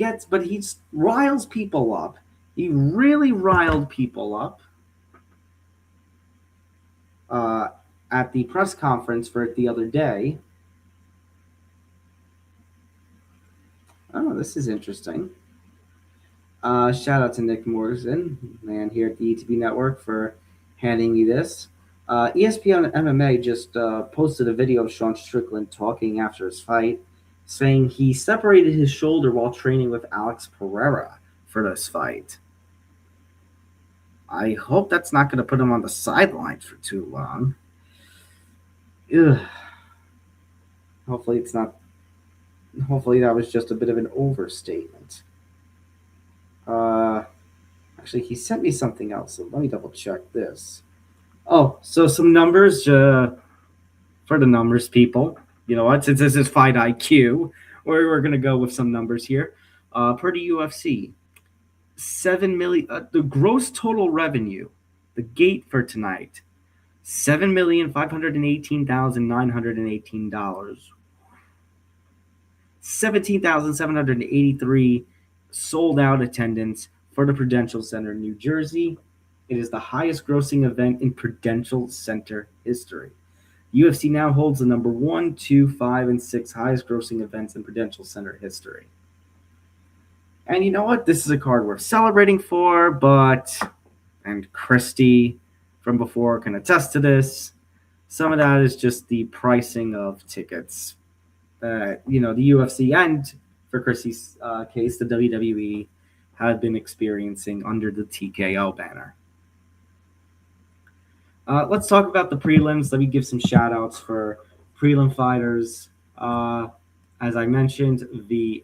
riles people up. He really riled people up at the press conference for it the other day. Oh, this is interesting. Shout out to Nick Morrison, man here at the ETB Network, for handing me this. ESPN MMA just posted a video of Sean Strickland talking after his fight, saying he separated his shoulder while training with Alex Pereira for this fight. I hope that's not going to put him on the sidelines for too long. Ugh. Hopefully it's not. Hopefully that was just a bit of an overstatement. Actually, he sent me something else, so let me double check this. Oh, so some numbers for the numbers people. You know what? Since this is Fight IQ, we're going to go with some numbers here. Per the UFC, 7 million. The gross total revenue, the gate for tonight, $7,518,918. 17,783 sold out attendance for the Prudential Center in New Jersey. It is the highest grossing event in Prudential Center history. UFC now holds the number 1, 2, 5, and 6 highest grossing events in Prudential Center history. And you know what? This is a card worth celebrating for, and Christy from before can attest to this, some of that is just the pricing of tickets that, the UFC and, for Christy's case, the WWE have been experiencing under the TKO banner. Let's talk about the prelims. Let me give some shout-outs for prelim fighters. As I mentioned, the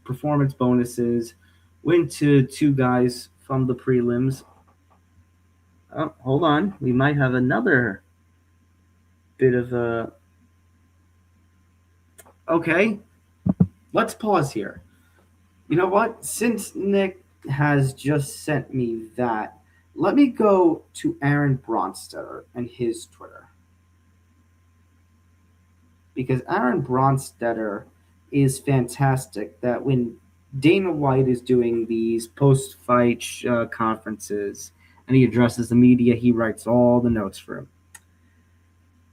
performance bonuses went to 2 guys from the prelims. Oh, hold on. We might have another bit of a... Okay, let's pause here. You know what? Since Nick has just sent me that, let me go to Aaron Bronstetter and his Twitter. Because Aaron Bronstetter is fantastic, that when Dana White is doing these post-fight conferences and he addresses the media, he writes all the notes for him.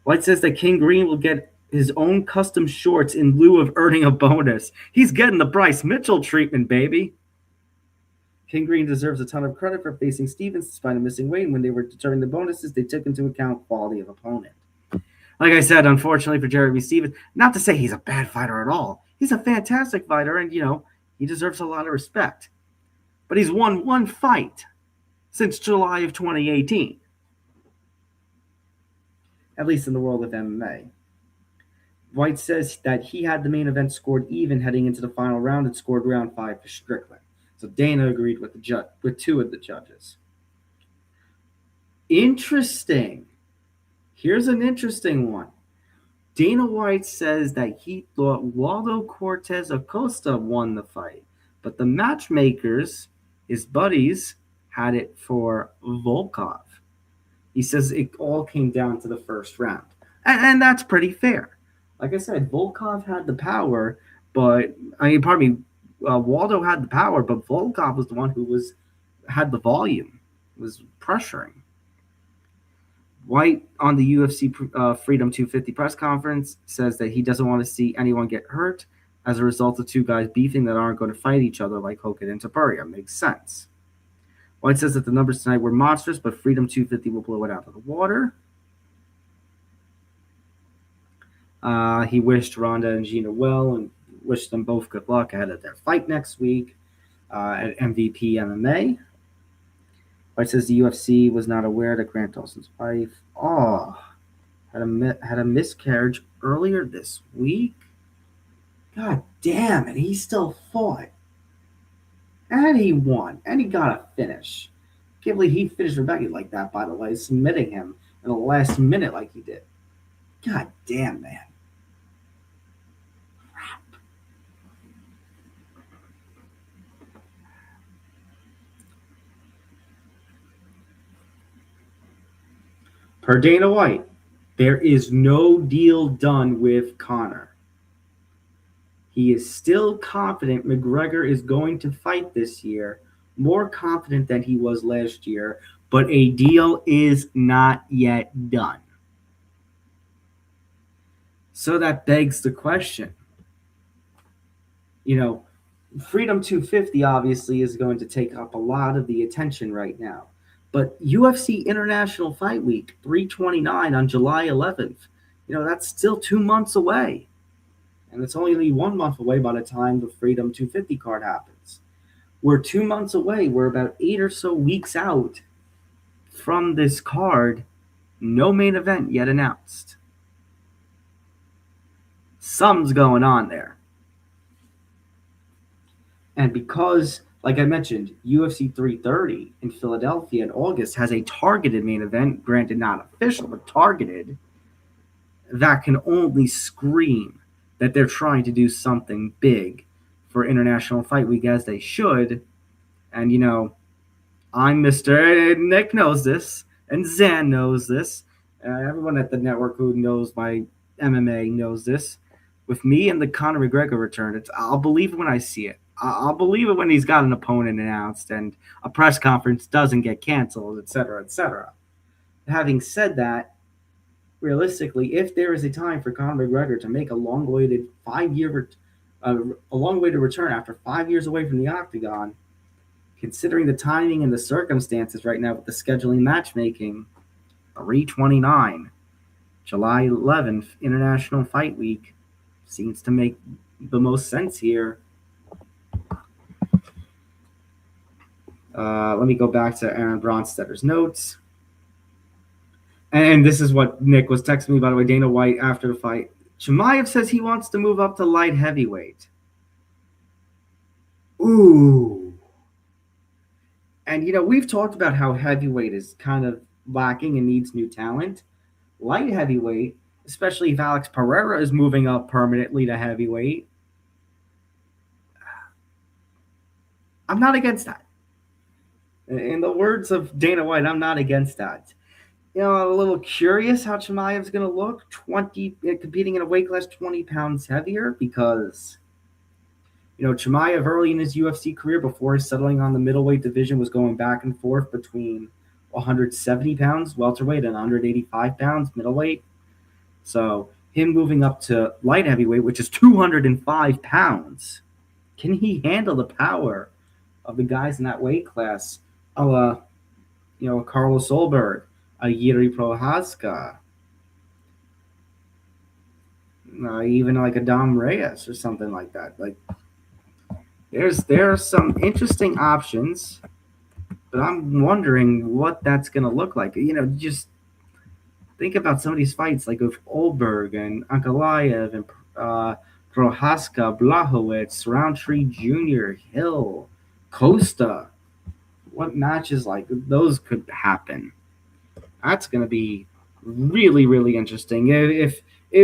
White says that King Green will get his own custom shorts in lieu of earning a bonus. He's getting the Bryce Mitchell treatment, baby. King Green deserves a ton of credit for facing Stevens despite a missing weight. And when they were determining the bonuses, they took into account quality of opponent. Like I said, unfortunately for Jeremy Stevens, not to say he's a bad fighter at all. He's a fantastic fighter, and, he deserves a lot of respect. But he's won one fight since July of 2018. At least in the world of MMA. White says that he had the main event scored even heading into the final round and scored round 5 for Strickland. So Dana agreed with with 2 of the judges. Interesting. Here's an interesting one. Dana White says that he thought Waldo Cortes-Acosta won the fight, but the matchmakers, his buddies, had it for Volkov. He says it all came down to the first round. And that's pretty fair. Like I said, Volkov had the power, but Waldo had the power, but Volkov was the one who had the volume, was pressuring. White on the UFC Freedom 250 press conference says that he doesn't want to see anyone get hurt as a result of 2 guys beefing that aren't going to fight each other like Hogan and Taburia. Makes sense. White says that the numbers tonight were monstrous, but Freedom 250 will blow it out of the water. He wished Ronda and Gina well and wished them both good luck ahead of their fight next week at MVP MMA. White says the UFC was not aware that Grant Dawson's wife had a miscarriage earlier this week. God damn it, he still fought. And he won. And he got a finish. Can't believe he finished Rebecca like that, by the way, submitting him in the last minute like he did. God damn, man. Crap. Per Dana White, there is no deal done with Conor. He is still confident McGregor is going to fight this year, more confident than he was last year, but a deal is not yet done. So that begs the question. Freedom 250 obviously is going to take up a lot of the attention right now. But UFC International Fight Week 329 on July 11th, that's still 2 months away. And it's only 1 month away by the time the Freedom 250 card happens. We're 2 months away. We're about 8 or so weeks out from this card. No main event yet announced. Something's going on there. And because, like I mentioned, UFC 330 in Philadelphia in August has a targeted main event, granted not official, but targeted, that can only scream that they're trying to do something big for International Fight Week, as they should. And, I'm Mr. Nick knows this, and Zan knows this. Everyone at the network who knows my MMA knows this. With me and the Conor McGregor return, I'll believe it when I see it. I'll believe it when he's got an opponent announced and a press conference doesn't get canceled, et cetera, et cetera. Having said that, realistically, if there is a time for Conor McGregor to make a long-awaited 5-year, a long-awaited return after 5 years away from the octagon, considering the timing and the circumstances right now with the scheduling matchmaking, 329, July 11th, International Fight Week, seems to make the most sense here. Let me go back to Aaron Bronstetter's notes. And this is what Nick was texting me, by the way, Dana White after the fight. Chimaev says he wants to move up to light heavyweight. Ooh. And, we've talked about how heavyweight is kind of lacking and needs new talent. Light heavyweight, especially if Alex Pereira is moving up permanently to heavyweight, I'm not against that. In the words of Dana White, I'm not against that. I'm a little curious how Chimaev's going to look competing in a weight class 20 pounds heavier, because, Chimaev early in his UFC career, before settling on the middleweight division, was going back and forth between 170 pounds welterweight and 185 pounds middleweight. So him moving up to light heavyweight, which is 205 pounds, can he handle the power of the guys in that weight class, Carlos Solberg, a Yuri Prohaska, even like a Dom Reyes or something like that. Like there are some interesting options, but I'm wondering what that's gonna look like. Just think about some of these fights, like with Olberg and Ankalaev and Prohaska, Blachowicz, Roundtree Jr., Hill, Costa. What matches like those could happen? That's going to be really, really interesting. If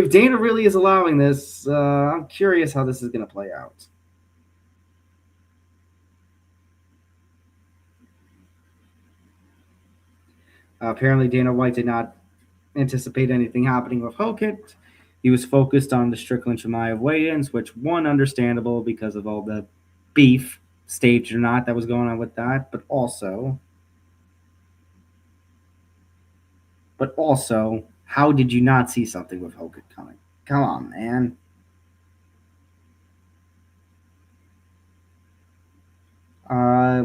Dana really is allowing this, I'm curious how this is going to play out. Apparently, Dana White did not anticipate anything happening with Hokit. He was focused on the Strickland Chimaev weigh-ins, which one understandable because of all the beef, staged or not, that was going on with that, but also, how did you not see something with Hokit coming? Come on, man.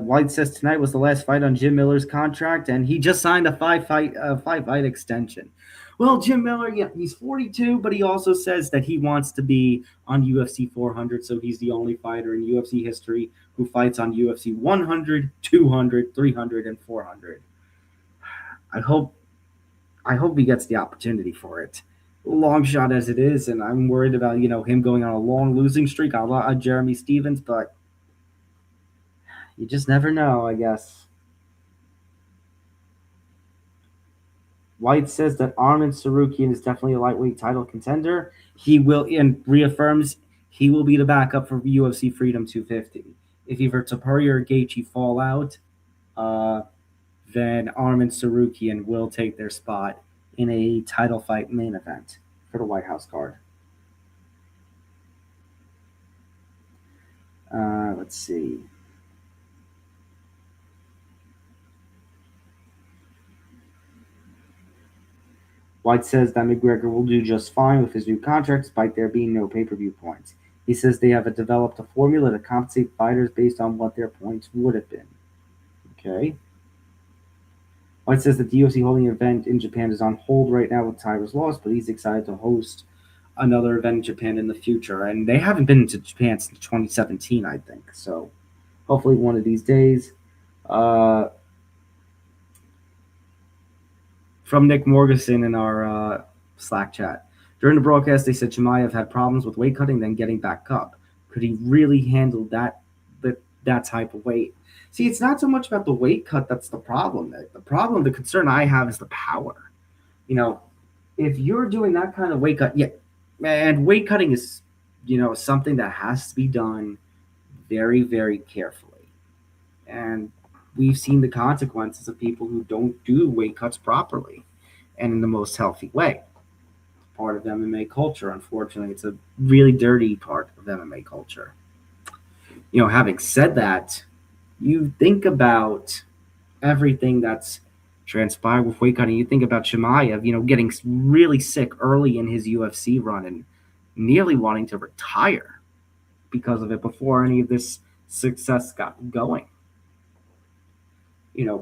White says tonight was the last fight on Jim Miller's contract, and he just signed a five-fight extension. Well, Jim Miller, yeah, he's 42, but he also says that he wants to be on UFC 400, so he's the only fighter in UFC history who fights on UFC 100, 200, 300, and 400. I hope he gets the opportunity for it. Long shot as it is, and I'm worried about him going on a long losing streak, a la Jeremy Stevens, but you just never know, I guess. White says that Arman Tsarukyan is definitely a lightweight title contender. He will, and reaffirms he will be the backup for UFC Freedom 250. If either Topuria or Gaethje fall out, then Arman Tsarukyan will take their spot in a title fight main event for the White House card. Let's see. White says that McGregor will do just fine with his new contract despite there being no pay-per-view points. He says they have developed a formula to compensate fighters based on what their points would have been. Okay. White says that the UFC holding event in Japan is on hold right now with Taira's loss, but he's excited to host another event in Japan in the future. And they haven't been to Japan since 2017, I think. So hopefully one of these days. From Nick Morgeson in our Slack chat. During the broadcast, they said Chimaev had problems with weight cutting, then getting back up. Could he really handle that type of weight? See, it's not so much about the weight cut that's the problem. The concern I have is the power. If you're doing that kind of weight cut, yeah, and weight cutting is, something that has to be done very, very carefully. And we've seen the consequences of people who don't do weight cuts properly and in the most healthy way. Part of MMA culture, unfortunately. It's a really dirty part of MMA culture. Having said that, you think about everything that's transpired with weight cutting. You think about Chimaev, getting really sick early in his UFC run and nearly wanting to retire because of it before any of this success got going.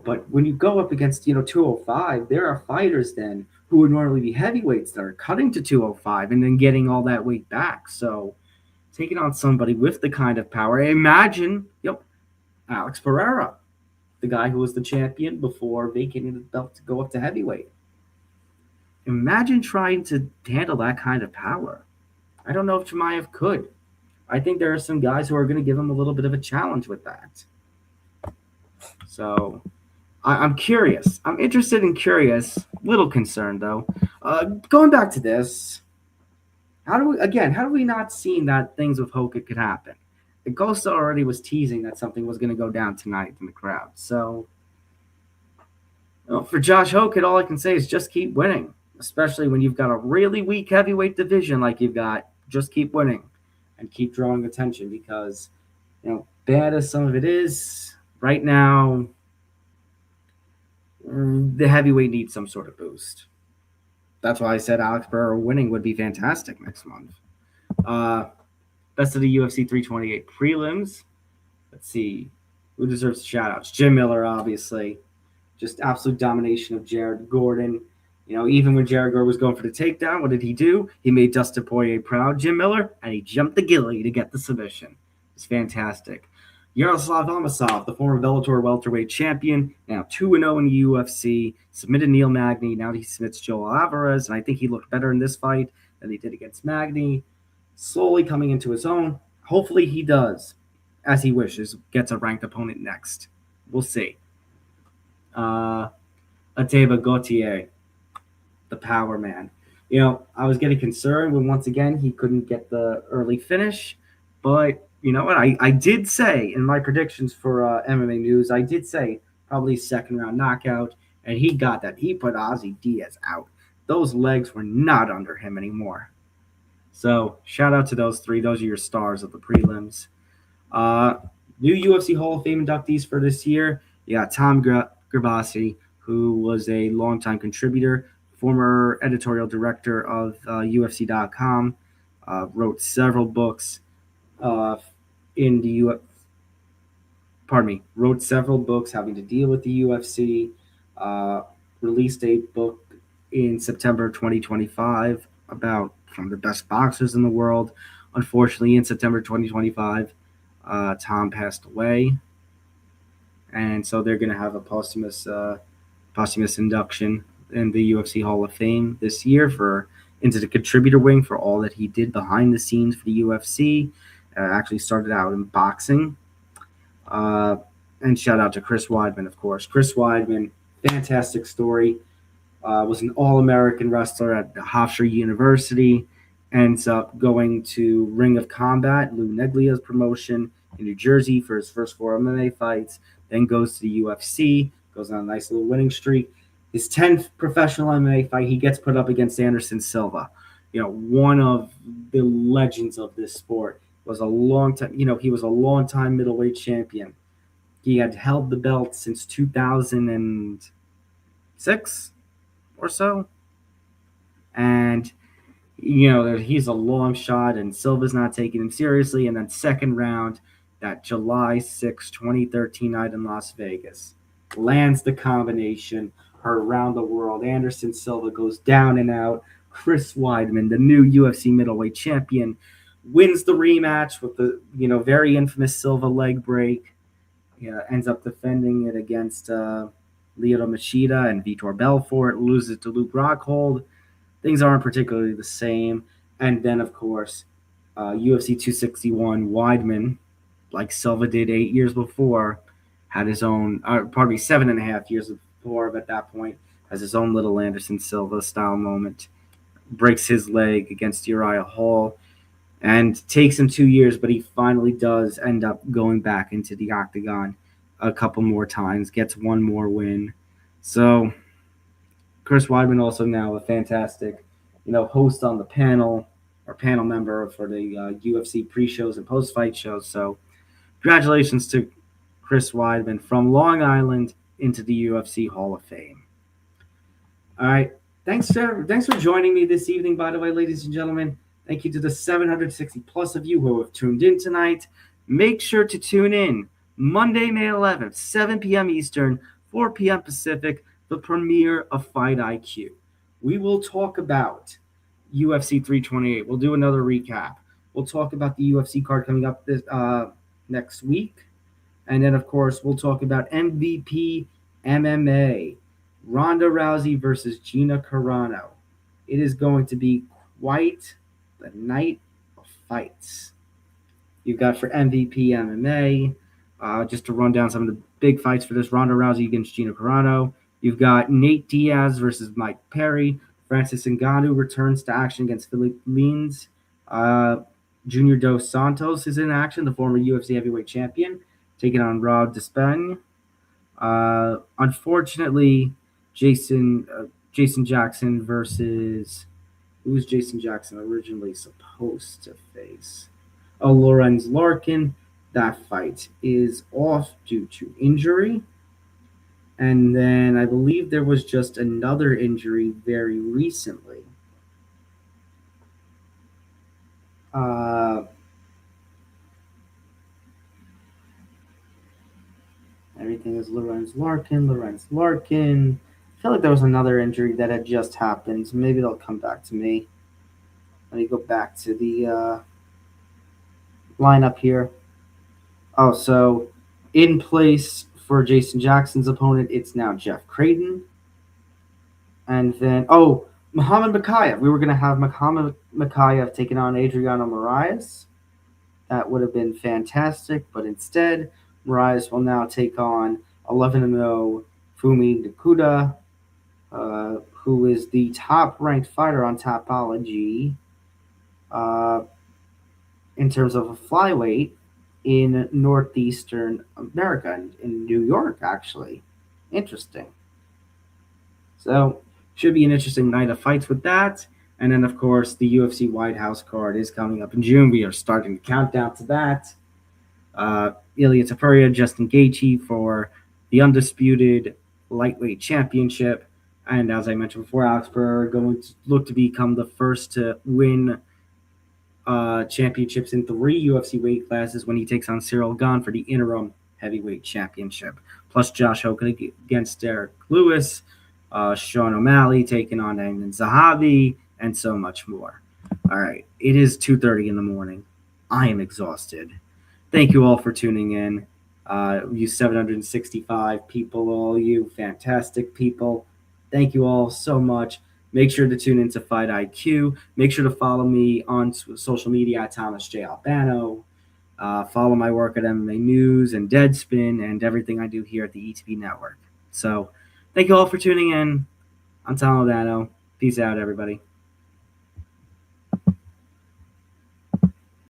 But when you go up against, 205, there are fighters then who would normally be heavyweights that are cutting to 205 and then getting all that weight back. So taking on somebody with the kind of power, imagine, Alex Pereira, the guy who was the champion before vacating the belt to go up to heavyweight. Imagine trying to handle that kind of power. I don't know if Chimaev could. I think there are some guys who are going to give him a little bit of a challenge with that. So I'm curious. I'm interested and curious. Little concerned, though. Going back to this, how do we not see that things with Hokit could happen? Acosta already was teasing that something was going to go down tonight in the crowd. So for Josh Hokit, all I can say is just keep winning, especially when you've got a really weak heavyweight division like you've got. Just keep winning and keep drawing attention because, bad as some of it is, right now, the heavyweight needs some sort of boost. That's why I said Alex Pereira winning would be fantastic next month. Best of the UFC 328 prelims. Let's see. Who deserves shout-outs? Jim Miller, obviously. Just absolute domination of Jared Gordon. Even when Jared Gordon was going for the takedown, what did he do? He made Dustin Poirier proud, Jim Miller, and he jumped the gilly to get the submission. It's fantastic. Yaroslav Amosov, the former Bellator welterweight champion, now 2-0 in the UFC, submitted Neil Magny. Now he submits Joel Alvarez, and I think he looked better in this fight than he did against Magny. Slowly coming into his own. Hopefully he does, as he wishes, gets a ranked opponent next. We'll see. Ateba Gautier, the power man. I was getting concerned when once again he couldn't get the early finish, but you know what? I did say in my predictions for MMA News, I did say probably second round knockout, and he got that. He put Ozzy Diaz out. Those legs were not under him anymore. So shout out to those three. Those are your stars of the prelims. New UFC Hall of Fame inductees for this year. You got Tom Grabasi, who was a longtime contributor, former editorial director of UFC.com, wrote several books wrote several books having to deal with the UFC, released a book in September 2025 about some of the best boxers in the world. Unfortunately, in September 2025, Tom passed away, and so they're going to have a posthumous induction in the UFC Hall of Fame this year into the contributor wing for all that he did behind the scenes for the UFC. Actually started out in boxing. And shout out to Chris Weidman, of course. Chris Weidman, fantastic story. Was an All-American wrestler at Hofstra University. Ends up going to Ring of Combat, Lou Neglia's promotion in New Jersey for his first 4 MMA fights. Then goes to the UFC, goes on a nice little winning streak. His 10th professional MMA fight, he gets put up against Anderson Silva. One of the legends of this sport. Was a long time, he was a long time middleweight champion. He had held the belt since 2006 or so. And, he's a long shot, and Silva's not taking him seriously. And then second round, that July 6, 2013 night in Las Vegas, lands the combination, heard around the world. Anderson Silva goes down and out. Chris Weidman, the new UFC middleweight champion, wins the rematch with the very infamous Silva leg break. Ends up defending it against Lyoto Machida and Vitor Belfort. Loses to Luke Rockhold. Things aren't particularly the same. And then, of course, UFC 261, Weidman, like Silva did 8 years before, had his own, 7.5 years before, but at that point, has his own little Anderson Silva style moment. Breaks his leg against Uriah Hall. And takes him 2 years, but he finally does end up going back into the octagon a couple more times, gets one more win. So Chris Weidman also now a fantastic, host on the panel or panel member for the UFC pre-shows and post-fight shows. So congratulations to Chris Weidman from Long Island into the UFC Hall of Fame. All right. Thanks for joining me this evening, by the way, ladies and gentlemen. Thank you to the 760 plus of you who have tuned in tonight. Make sure to tune in Monday, May 11th, 7 p.m. Eastern, 4 p.m. Pacific, the premiere of Fight IQ. We will talk about UFC 328. We'll do another recap. We'll talk about the UFC card coming up this next week. And then, of course, we'll talk about MVP MMA, Ronda Rousey versus Gina Carano. It is going to be quite the night of fights. You've got for MVP MMA, just to run down some of the big fights for this, Ronda Rousey against Gina Carano. You've got Nate Diaz versus Mike Perry. Francis Ngannou returns to action against Philippe Lins. Junior Dos Santos is in action, the former UFC heavyweight champion, taking on Rob Despaigne. Unfortunately, Jason Jackson versus... Who was Jason Jackson originally supposed to face? Lorenz Larkin. That fight is off due to injury. And then I believe there was just another injury very recently. Everything is Lorenz Larkin. I feel like there was another injury that had just happened. Maybe they'll come back to me. Let me go back to the lineup here. Oh, so in place for Jason Jackson's opponent, it's now Jeff Creighton. And then, Muhammad Makayev. We were going to have Muhammad Makayev taking on Adriano Moraes. That would have been fantastic, but instead, Moraes will now take on 11-0 Fumi Nakuda, who is the top-ranked fighter on Tapology in terms of a flyweight in Northeastern America, in New York, actually. Interesting. So, should be an interesting night of fights with that. And then, of course, the UFC White House card is coming up in June. We are starting to count down to that. Ilya Tafuria, Justin Gaethje for the undisputed lightweight championship. And as I mentioned before, Alex Pereira going to look to become the first to win championships in 3 UFC weight classes when he takes on Cyril Gane for the interim heavyweight championship. Plus Josh Hogan against Derek Lewis, Sean O'Malley taking on Ayman Zahabi, and so much more. All right, it is 2:30 in the morning. I am exhausted. Thank you all for tuning in. You 765 people, all you fantastic people. Thank you all so much. Make sure to tune into Fight IQ. Make sure to follow me on social media at Thomas J. Albano. Follow my work at MMA News and Deadspin and everything I do here at the ETB Network. So thank you all for tuning in. I'm Tom Albano. Peace out, everybody.